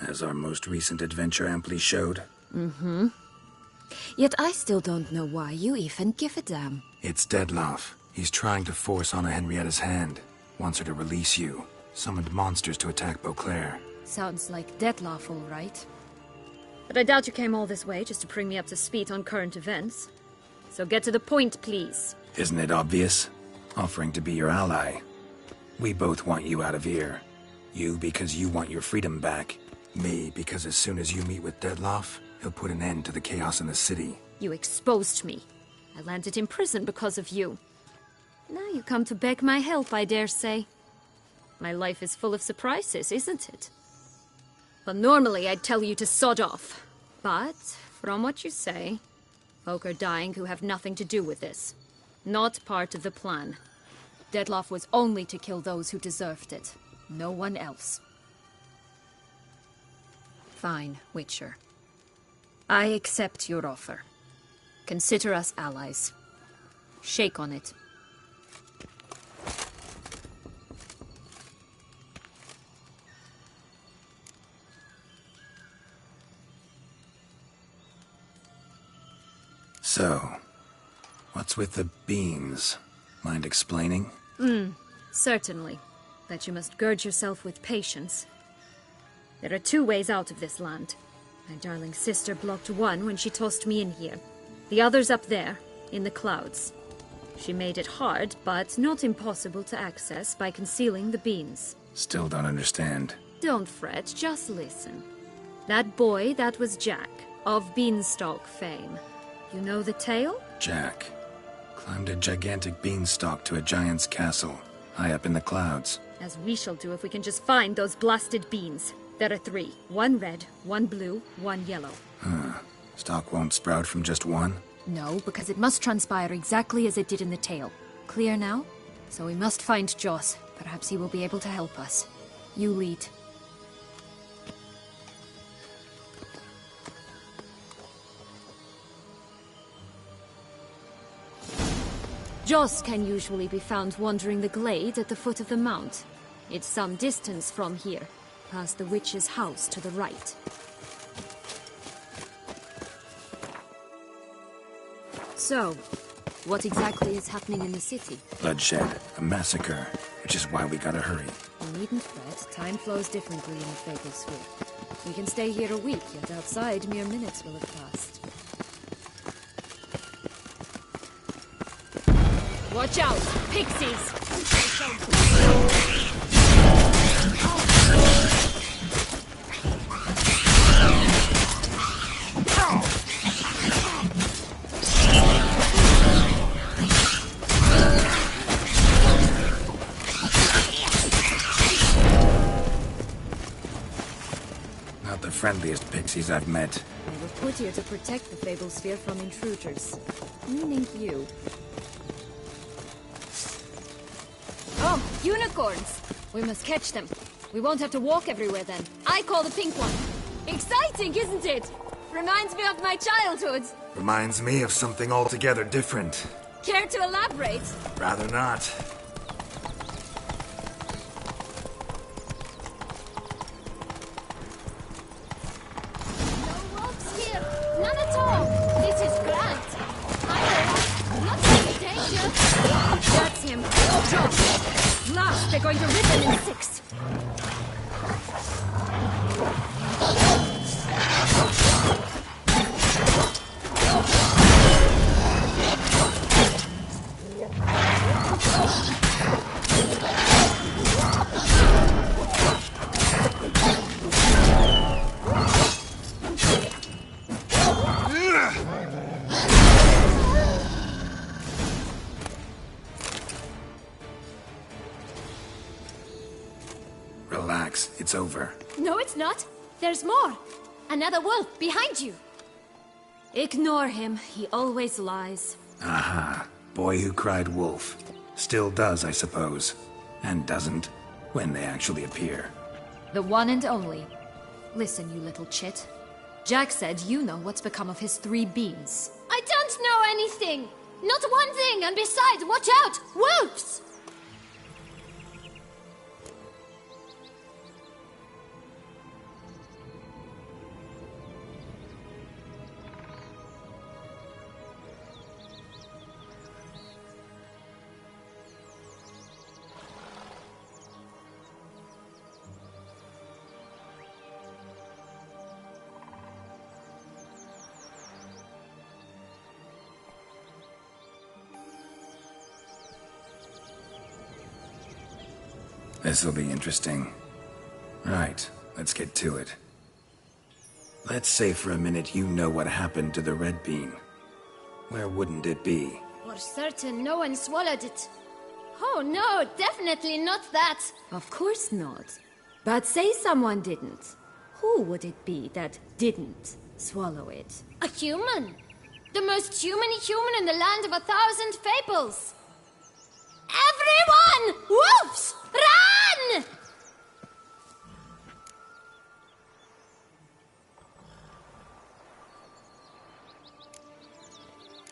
as our most recent adventure amply showed. Mm-hmm. Yet I still don't know why you even give a damn. It's Dettlaff. He's trying to force Anna Henrietta's hand. Wants her to release you. Summoned monsters to attack Beauclair. Sounds like Dettlaff, all right. But I doubt you came all this way just to bring me up to speed on current events. So get to the point, please. Isn't it obvious? Offering to be your ally. We both want you out of here. You because you want your freedom back. Me because as soon as you meet with Dettlaff, he'll put an end to the chaos in the city. You exposed me. I landed in prison because of you. Now you come to beg my help, I dare say. My life is full of surprises, isn't it? Well, normally I'd tell you to sod off. But, from what you say, folk are dying who have nothing to do with this. Not part of the plan. Dettlaff was only to kill those who deserved it. No one else. Fine, Witcher. I accept your offer. Consider us allies. Shake on it. So, what's with the beans? Mind explaining? Certainly. But you must gird yourself with patience. There are two ways out of this land. My darling sister blocked one when she tossed me in here. The other's up there, in the clouds. She made it hard, but not impossible to access by concealing the beans. Still don't understand. Don't fret, just listen. That boy, that was Jack. Of Beanstalk fame. You know the tale? Jack climbed a gigantic beanstalk to a giant's castle, high up in the clouds. As we shall do if we can just find those blasted beans. There are 3. 1 red, 1 blue, 1 yellow. Stalk won't sprout from just one? No, because it must transpire exactly as it did in the tale. Clear now? So we must find Joss. Perhaps he will be able to help us. You lead. Joss can usually be found wandering the glade at the foot of the mount. It's some distance from here, past the witch's house to the right. So, what exactly is happening in the city? Bloodshed, a massacre, which is why we gotta hurry. You needn't fret, time flows differently in the Fable Sphere. We can stay here a week, yet outside mere minutes will have passed. Watch out! Pixies! Not the friendliest pixies I've met. They were put here to protect the Fable Sphere from intruders. Meaning you. Oh, unicorns! We must catch them. We won't have to walk everywhere then. I call the pink one. Exciting, isn't it? Reminds me of my childhood. Reminds me of something altogether different. Care to elaborate? Rather not. No wolves here. None at all. This is grand. Not in danger. That's him. Joss. Last, they're going to rip him in 6. Relax, it's over. No, it's not. There's more. Another wolf behind you. Ignore him. He always lies. Aha. Boy who cried wolf. Still does, I suppose. And doesn't, when they actually appear. The one and only. Listen, you little chit. Jack said you know what's become of his 3 beans. I don't know anything! Not one thing, and besides, watch out! Wolves! This'll be interesting. Right, let's get to it. Let's say for a minute you know what happened to the red bean. Where wouldn't it be? For certain, no one swallowed it. Oh no, definitely not that. Of course not. But say someone didn't. Who would it be that didn't swallow it? A human. The most humany human in the land of 1,000 fables. Everyone! Wolves! Run!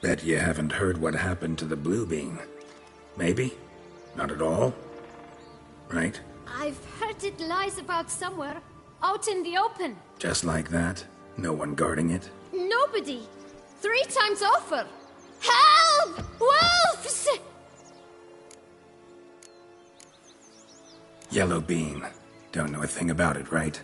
Bet you haven't heard what happened to the blue bean. Maybe? Not at all? Right? I've heard it lies about somewhere, out in the open. Just like that? No one guarding it? Nobody. 3 times over. Help! Wolves! Yellow bean. Don't know a thing about it, right?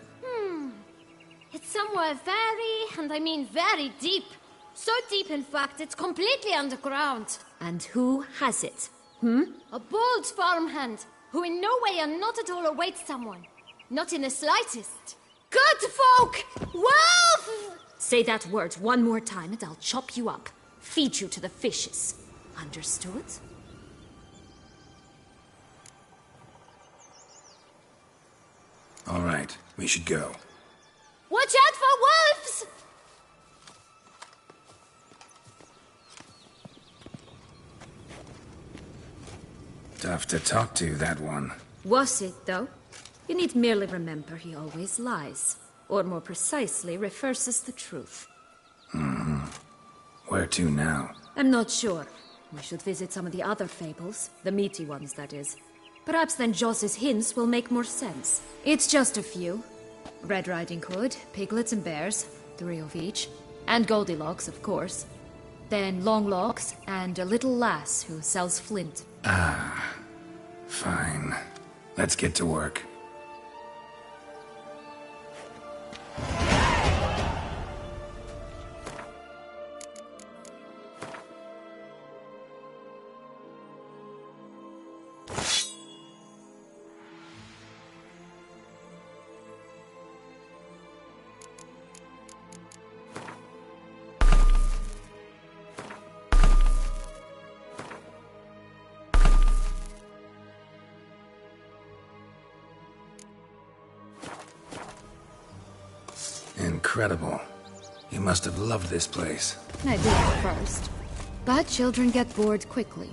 It's somewhere very, and I mean very deep. So deep, in fact, it's completely underground. And who has it? A bold farmhand, who in no way and not at all awaits someone. Not in the slightest. Good folk! Wolf! Say that word one more time and I'll chop you up. Feed you to the fishes. Understood? All right, we should go. Watch out for wolves! Tough to talk to, that one. Was it, though? You need merely remember he always lies. Or more precisely, reverses the truth. Mm-hmm. Where to now? I'm not sure. We should visit some of the other fables. The meaty ones, that is. Perhaps then Joss's hints will make more sense. It's just a few. Red Riding Hood, piglets and bears, 3 of each. And Goldilocks, of course. Then Longlocks, and a little lass who sells flint. Ah, fine. Let's get to work. Incredible. You must have loved this place. I did at first. But children get bored quickly.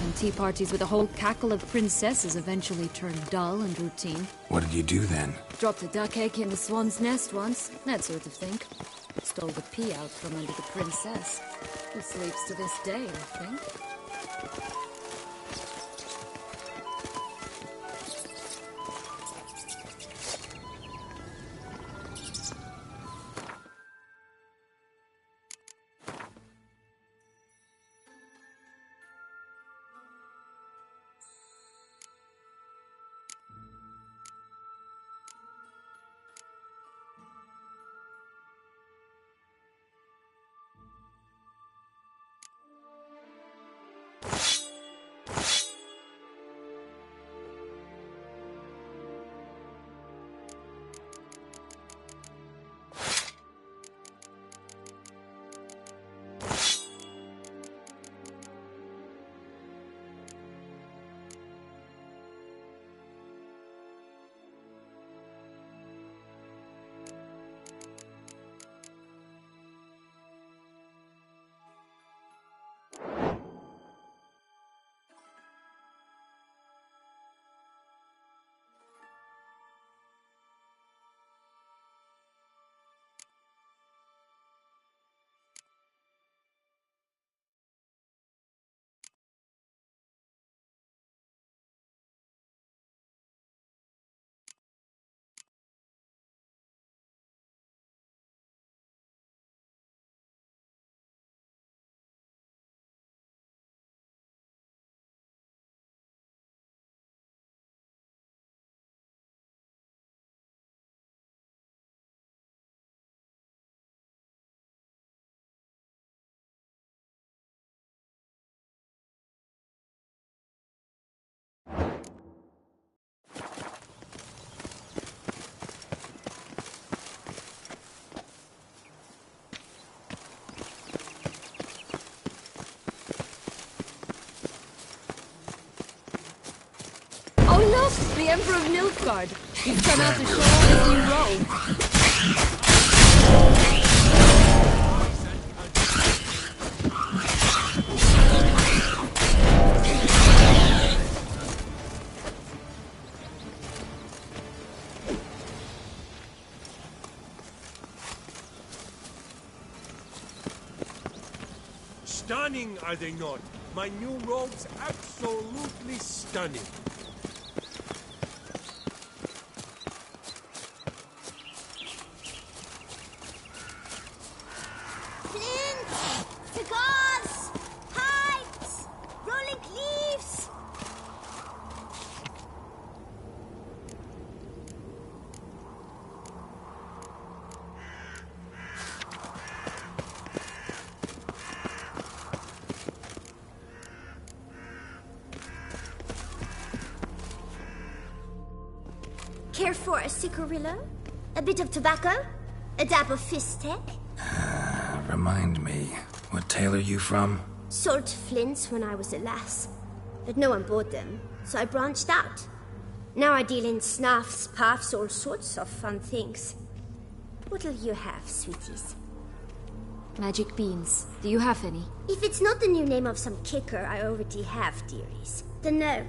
And tea parties with a whole cackle of princesses eventually turn dull and routine. What did you do then? Dropped a duck egg in the swan's nest once, that sort of thing. Stole the pea out from under the princess. Who sleeps to this day, I think. The Emperor of Nilfgaard. He's come out to show off his new robe. Stunning, are they not? My new robe's absolutely stunning. Care for a cigarillo? A bit of tobacco? A dab of fistek? Remind me, what tale are you from? Sold flints when I was a lass, but no one bought them, so I branched out. Now I deal in snuffs, puffs, all sorts of fun things. What'll you have, sweeties? Magic beans. Do you have any? If it's not the new name of some kicker I already have, dearies, then no.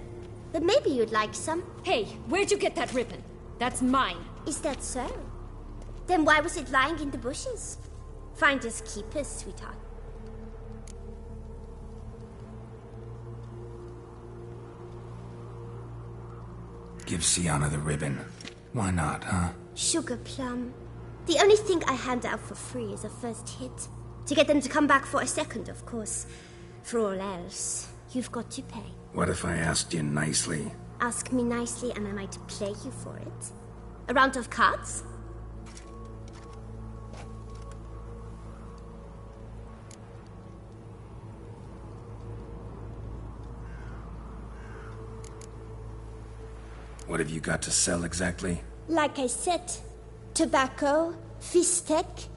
But maybe you'd like some. Hey, where'd you get that ribbon? That's mine. Is that so? Then why was it lying in the bushes? Finders keepers, sweetheart. Give Sienna the ribbon. Why not, huh? Sugar plum. The only thing I hand out for free is a first hit. To get them to come back for a second, of course. For all else, you've got to pay. What if I asked you nicely? Ask me nicely and I might play you for it. A round of cards? What have you got to sell exactly? Like I said, tobacco, fistek.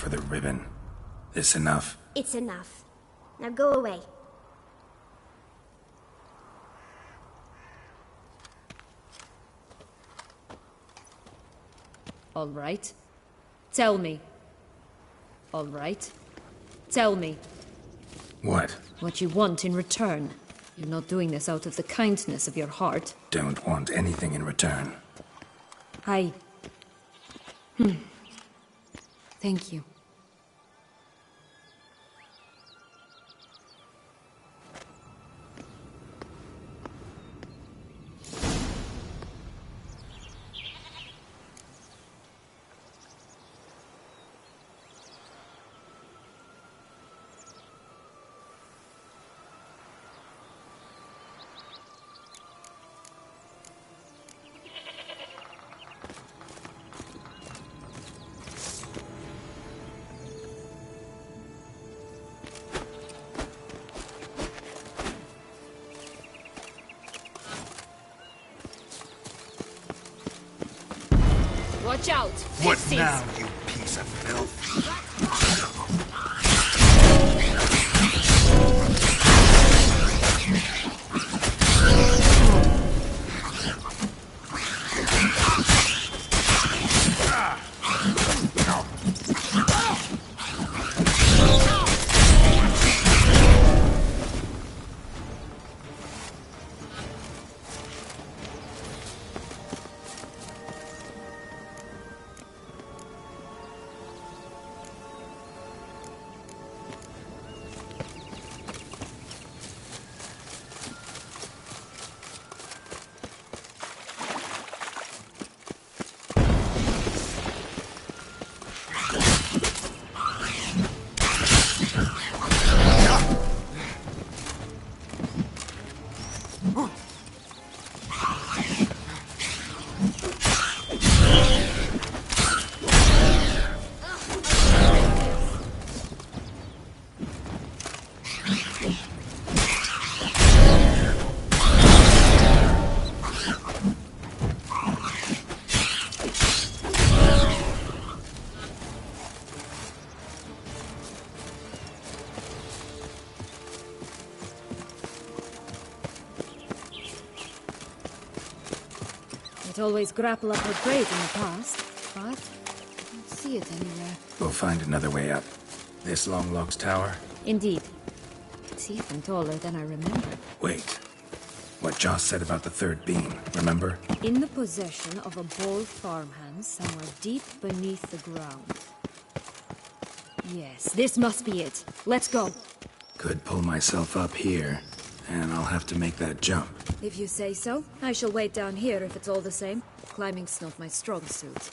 for the ribbon. This enough? It's enough. Now go away. All right. Tell me. All right. Tell me. What? What you want in return. You're not doing this out of the kindness of your heart. Don't want anything in return. Thank you. Watch out! What Pixies! now, you piece of filth? Always grapple up her prey in the past, but I don't see it anywhere. We'll find another way up. This Longlog's tower? Indeed. It's even taller than I remember. Wait. What Joss said about the third beam, remember? In the possession of a bold farmhand somewhere deep beneath the ground. Yes, this must be it. Let's go. Could pull myself up here, and I'll have to make that jump. If you say so, I shall wait down here if it's all the same. Climbing's not my strong suit.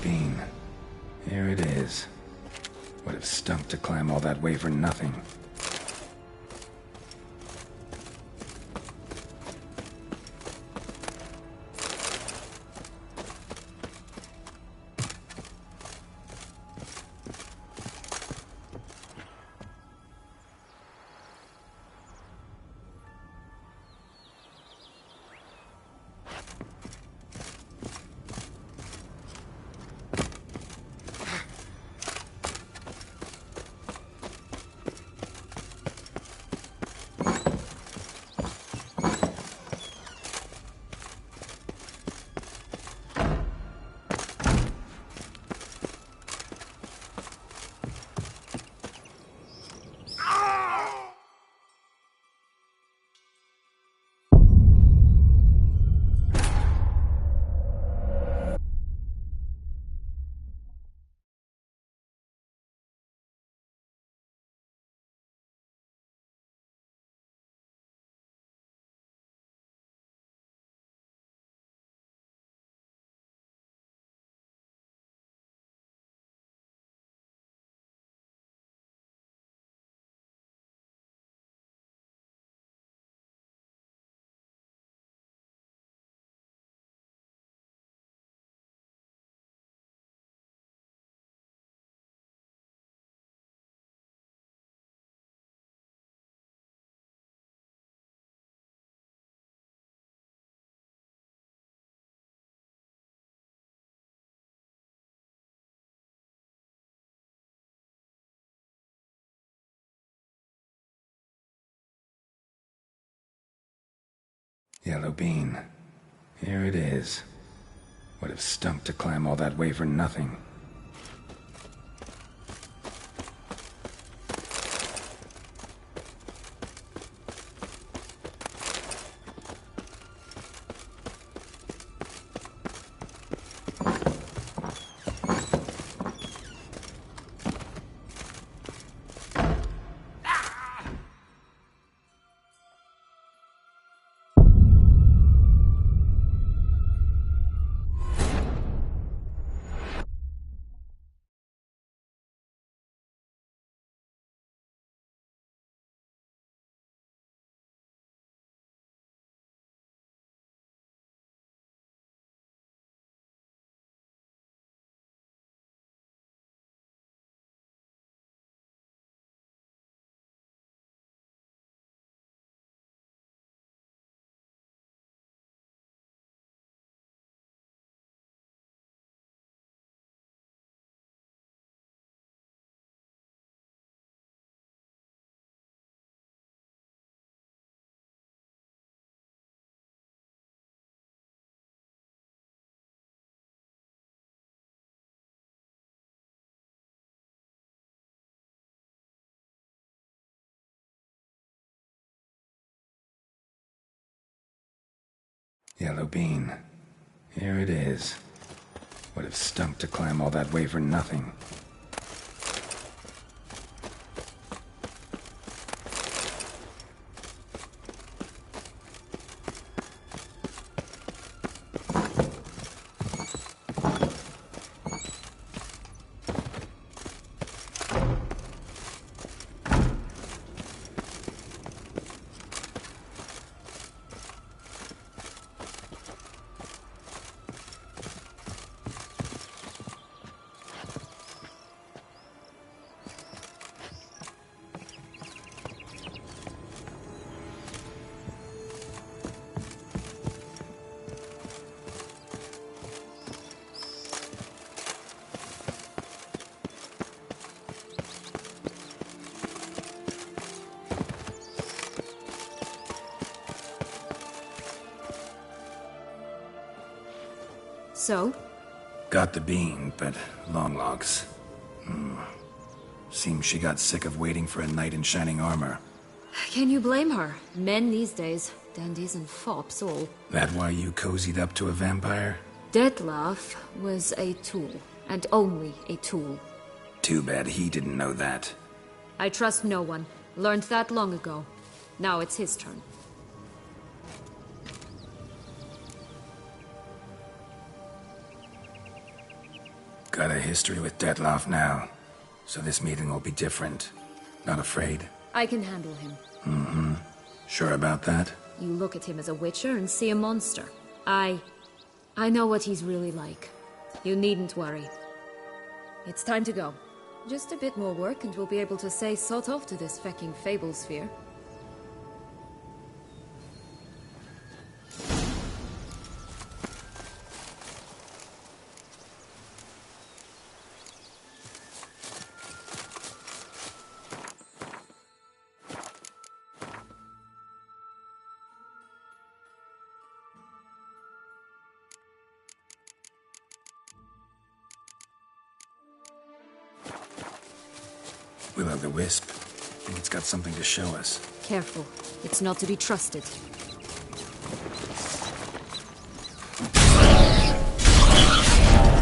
Bean. Here it is. Would have stunk to climb all that way for nothing. Yellow Bean. Here it is. Would have stunk to climb all that way for nothing. Yellow Bean. Here it is. Would have stunk to climb all that way for nothing. So? Got the bean, but long logs. Seems she got sick of waiting for a knight in shining armor. Can you blame her? Men these days, dandies and fops all. That why you cozied up to a vampire? Dettlaff was a tool, and only a tool. Too bad he didn't know that. I trust no one. Learned that long ago. Now it's his turn. Got a history with Dettlaff now, so this meeting will be different. Not afraid? I can handle him. Mm-hmm. Sure about that? You look at him as a witcher and see a monster. I know what he's really like. You needn't worry. It's time to go. Just a bit more work and we'll be able to say sort off to this fecking fable sphere. Will-o'-the-wisp. I think it's got something to show us. Careful. It's not to be trusted.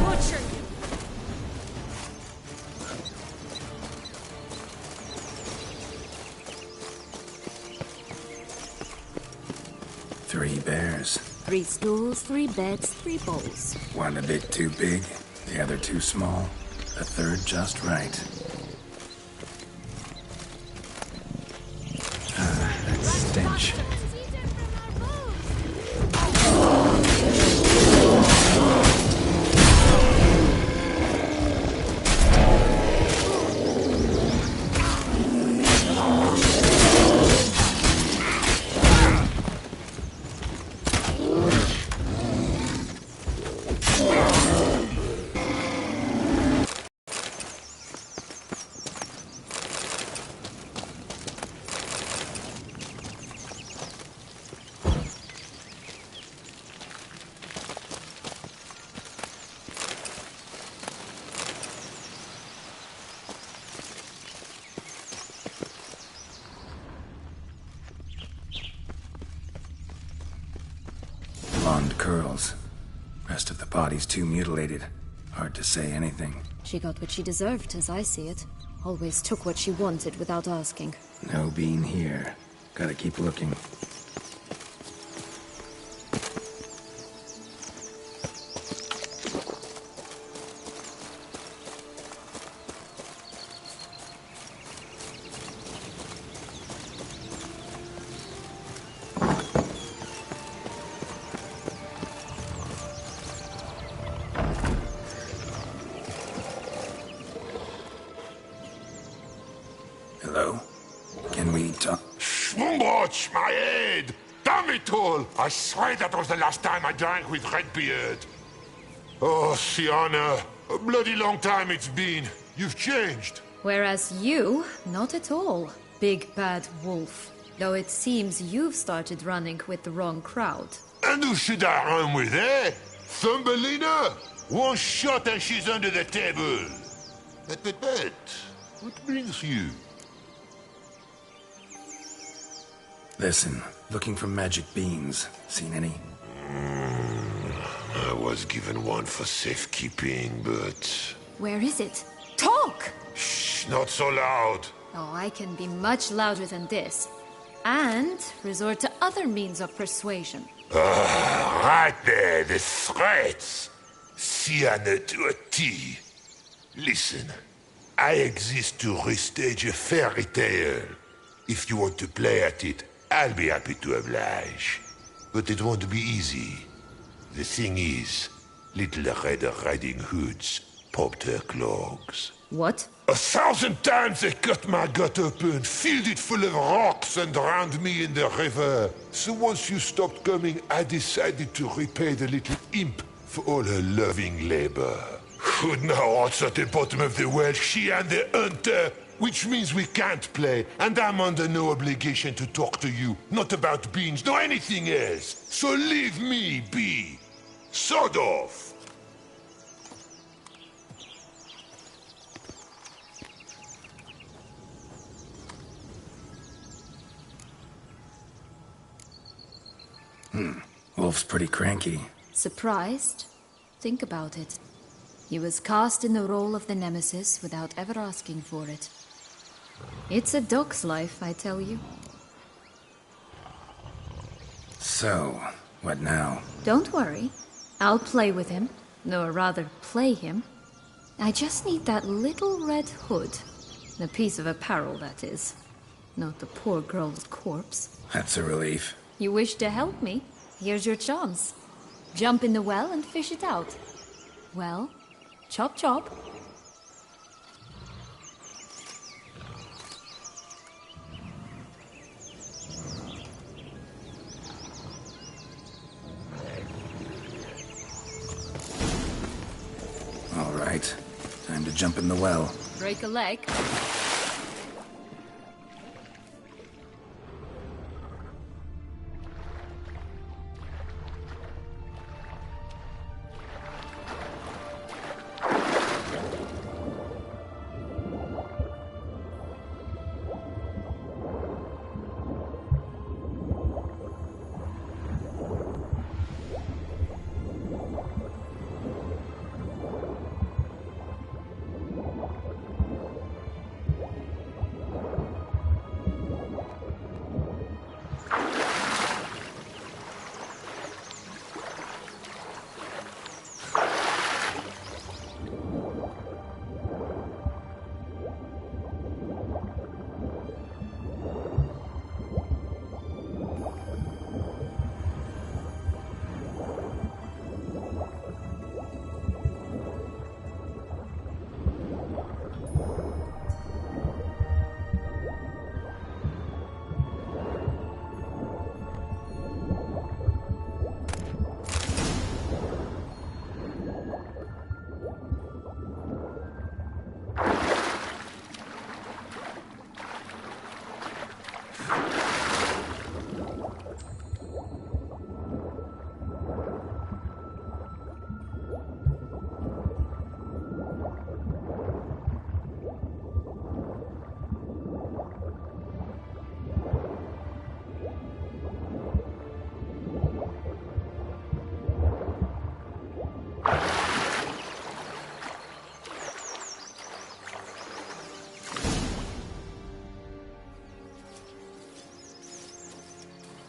Butcher you! Three bears. 3 stools, 3 beds, 3 bowls. One a bit too big, the other too small, the third just right. That stench. Blonde curls. Rest of the body's too mutilated. Hard to say anything. She got what she deserved, as I see it. Always took what she wanted without asking. No bean here. Gotta keep looking. Hello? Can we talk? Schwumboch, my head! Damn it all! I swear that was the last time I drank with Redbeard. Oh, Sienna, a bloody long time it's been. You've changed. Whereas you, not at all, big bad wolf. Though it seems you've started running with the wrong crowd. And who should I run with, eh? Thumbelina? One shot and she's under the table. But, what brings you? Listen, looking for magic beans. Seen any? I was given one for safekeeping, but... Where is it? Talk! Shh, not so loud. Oh, I can be much louder than this. And resort to other means of persuasion. Right there, the threats. Sienna to a T. Listen, I exist to restage a fairy tale. If you want to play at it, I'll be happy to oblige. But it won't be easy. The thing is, Little Red Riding Hoods popped her clogs. What? 1,000 times they cut my gut open, filled it full of rocks and drowned me in the river. So once you stopped coming, I decided to repay the little imp for all her loving labor. Now it's at the bottom of the well, she and the hunter, which means we can't play, and I'm under no obligation to talk to you, not about beans, nor anything else. So leave me be. Sod off. Wolf's pretty cranky. Surprised? Think about it. He was cast in the role of the Nemesis without ever asking for it. It's a dog's life, I tell you. So, what now? Don't worry. I'll play with him. Or rather, play him. I just need that little red hood. The piece of apparel, that is. Not the poor girl's corpse. That's a relief. You wish to help me? Here's your chance. Jump in the well and fish it out. Well, chop chop. All right. Time to jump in the well. Break a leg.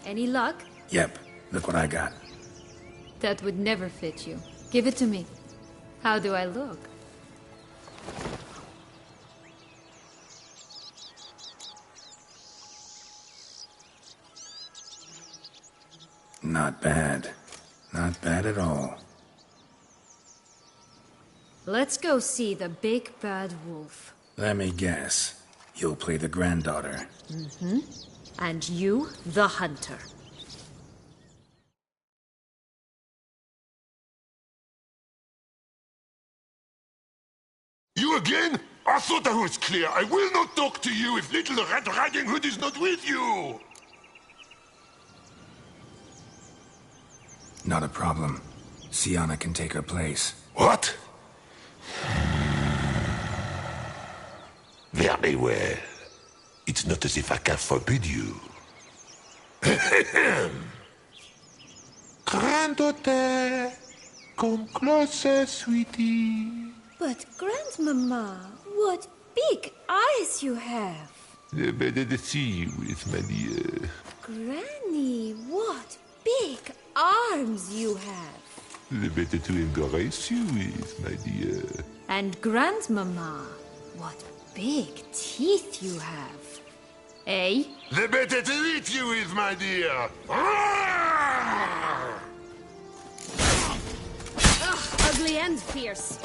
Any luck? Yep. Look what I got. That would never fit you. Give it to me. How do I look? Not bad. Not bad at all. Let's go see the big bad wolf. Let me guess. You'll play the granddaughter. Mm-hmm. And you, the hunter. You again? I thought I was clear. I will not talk to you if little Red Riding Hood is not with you! Not a problem. Sienna can take her place. What? Very well. It's not as if I can forbid you. Granddaughter, come closer, sweetie. But, Grandmama, what big eyes you have. The better to see you with, my dear. Granny, what big arms you have. The better to embrace you with, my dear. And Grandmama, what big teeth you have. Eh? The better to eat you with, my dear. Ugh, ugly and fierce.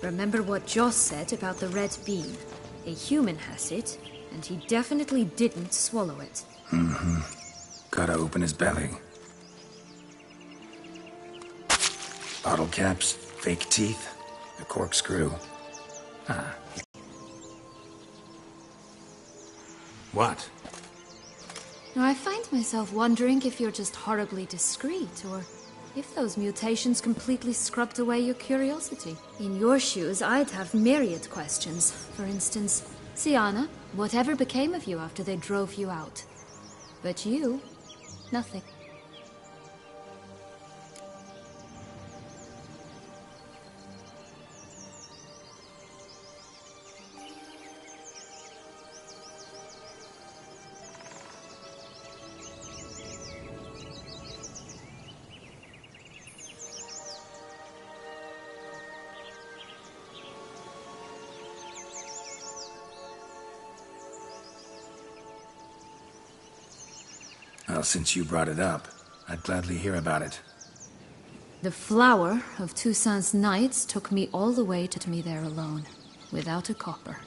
Remember what Joss said about the red bean. A human has it, and he definitely didn't swallow it. Mm-hmm. Gotta open his belly. Bottle caps, fake teeth, a corkscrew. Ah. What? Now, I find myself wondering if you're just horribly discreet, or if those mutations completely scrubbed away your curiosity. In your shoes, I'd have myriad questions. For instance, Syanna, whatever became of you after they drove you out? But you, nothing. Well, since you brought it up, I'd gladly hear about it. The flower of Toussaint's Knights took me all the way to me there alone, without a copper,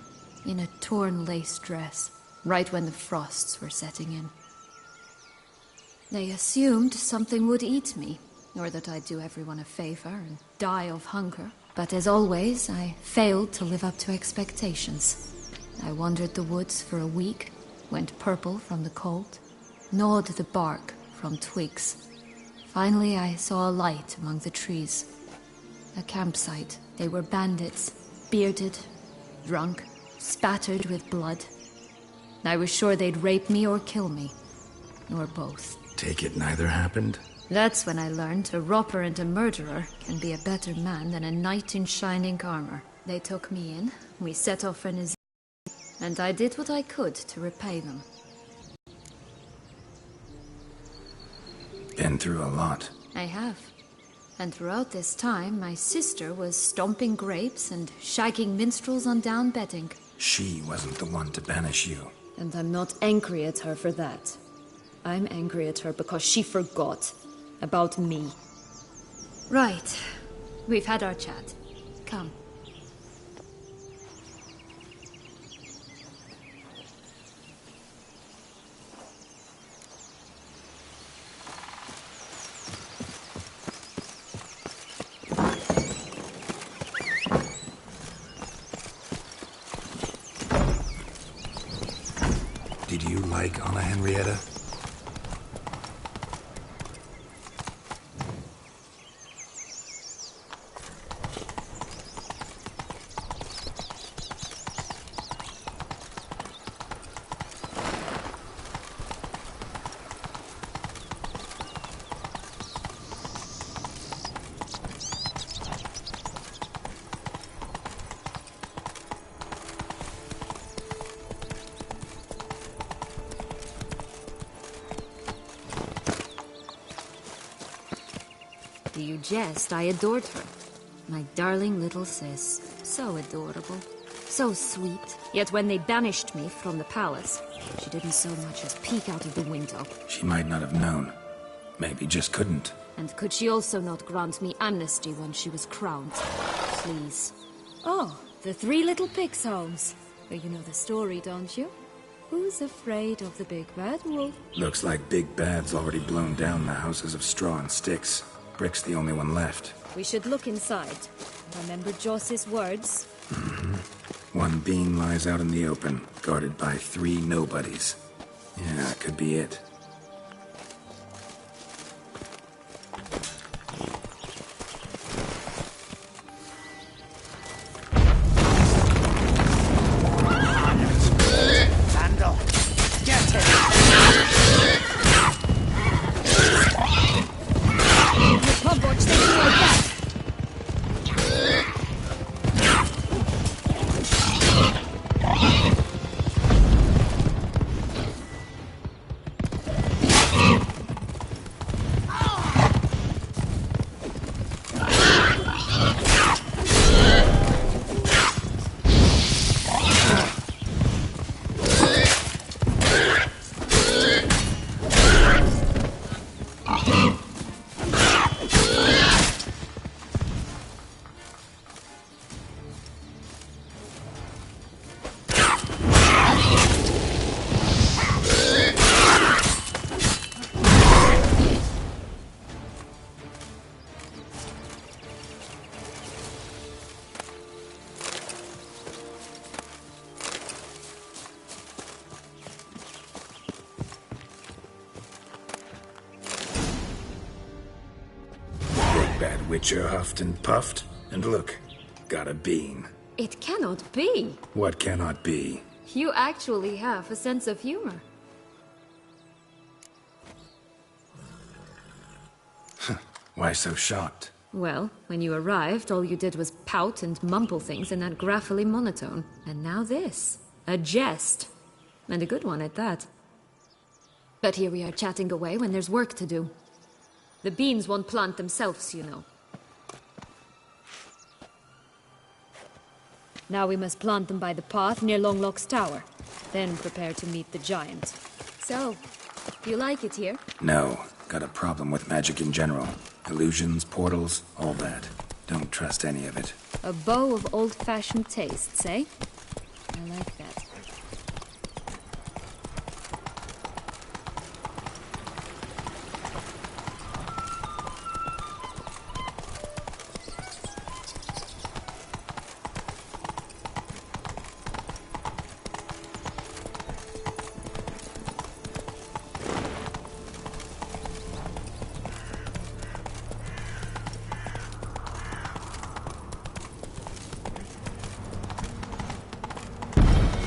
in a torn lace dress, right when the frosts were setting in. They assumed something would eat me, or that I'd do everyone a favor and die of hunger. But as always, I failed to live up to expectations. I wandered the woods for a week, went purple from the cold, gnawed the bark from twigs. Finally, I saw a light among the trees. A campsite. They were bandits, bearded, drunk, spattered with blood. I was sure they'd rape me or kill me, or both. Take it neither happened? That's when I learned a robber and a murderer can be a better man than a knight in shining armor. They took me in, we set off for Nazir, and I did what I could to repay them. Been through a lot. I have. And throughout this time, my sister was stomping grapes and shagging minstrels on down bedding. She wasn't the one to banish you. And I'm not angry at her for that. I'm angry at her because she forgot about me. Right. We've had our chat. Come. Did you like Anna Henrietta? Do you jest? I adored her. My darling little sis. So adorable. So sweet. Yet when they banished me from the palace, she didn't so much as peek out of the window. She might not have known. Maybe just couldn't. And could she also not grant me amnesty when she was crowned? Please. Oh, the Three Little Pigs homes. Well, you know the story, don't you? Who's afraid of the big bad wolf? Looks like Big Bad's already blown down the houses of straw and sticks. Brick's the only one left. We should look inside. Remember Joss's words? One being lies out in the open, guarded by 3 nobodies. Yeah, that could be it. Vandal, get him! Witcher huffed and puffed, and look, got a bean. It cannot be. What cannot be? You actually have a sense of humor. Why so shocked? Well, when you arrived, all you did was pout and mumble things in that graphily monotone. And now this. A jest. And a good one at that. But here we are chatting away when there's work to do. The beans won't plant themselves, you know. Now we must plant them by the path near Longlock's tower. Then prepare to meet the giant. So, you like it here? No. Got a problem with magic in general. Illusions, portals, all that. Don't trust any of it. A bow of old-fashioned tastes, eh? I like that.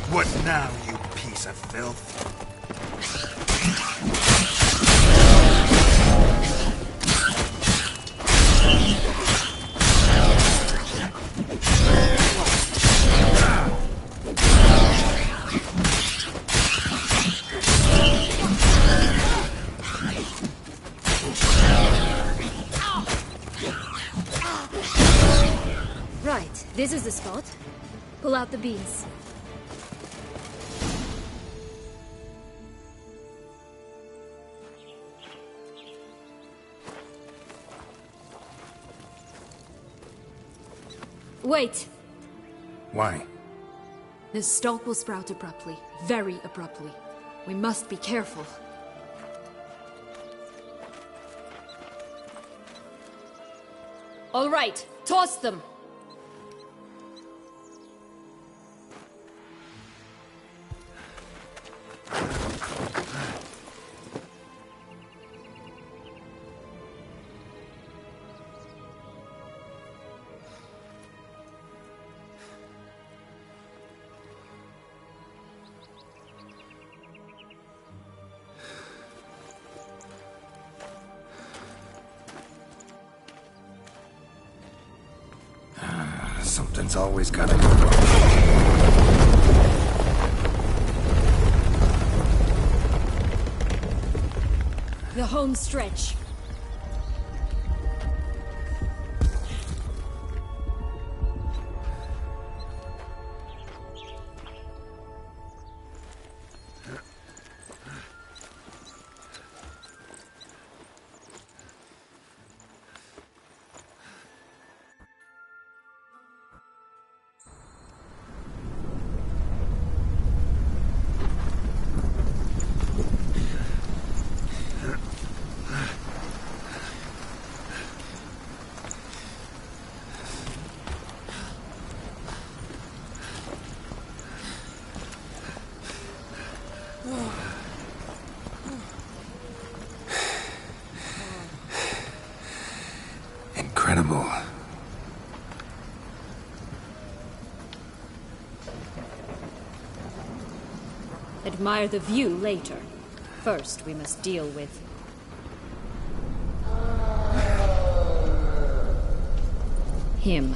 What now, you piece of filth? Right, this is the spot. Pull out the beans. Wait! Why? The stalk will sprout abruptly. Very abruptly. We must be careful. All right, toss them! Something's always gotta go wrong. The home stretch. Incredible. Admire the view later. First, we must deal with... him.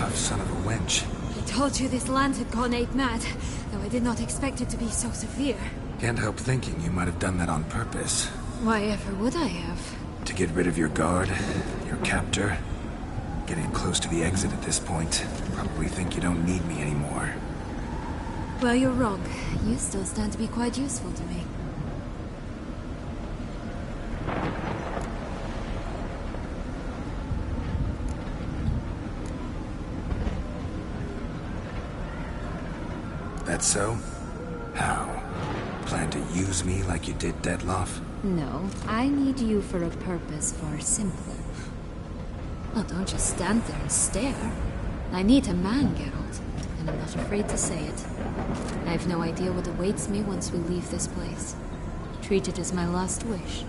tough son of a wench. I told you this land had gone ape mad, though I did not expect it to be so severe. Can't help thinking you might have done that on purpose. Why ever would I have? To get rid of your guard, your captor. Getting close to the exit at this point. Probably think you don't need me anymore. Well, you're wrong. You still stand to be quite useful to me. That so? How? Plan to use me like you did Dettlaff? No, I need you for a purpose far simpler. Well, don't just stand there and stare. I need a man, Geralt, and I'm not afraid to say it. I have no idea what awaits me once we leave this place. Treat it as my last wish.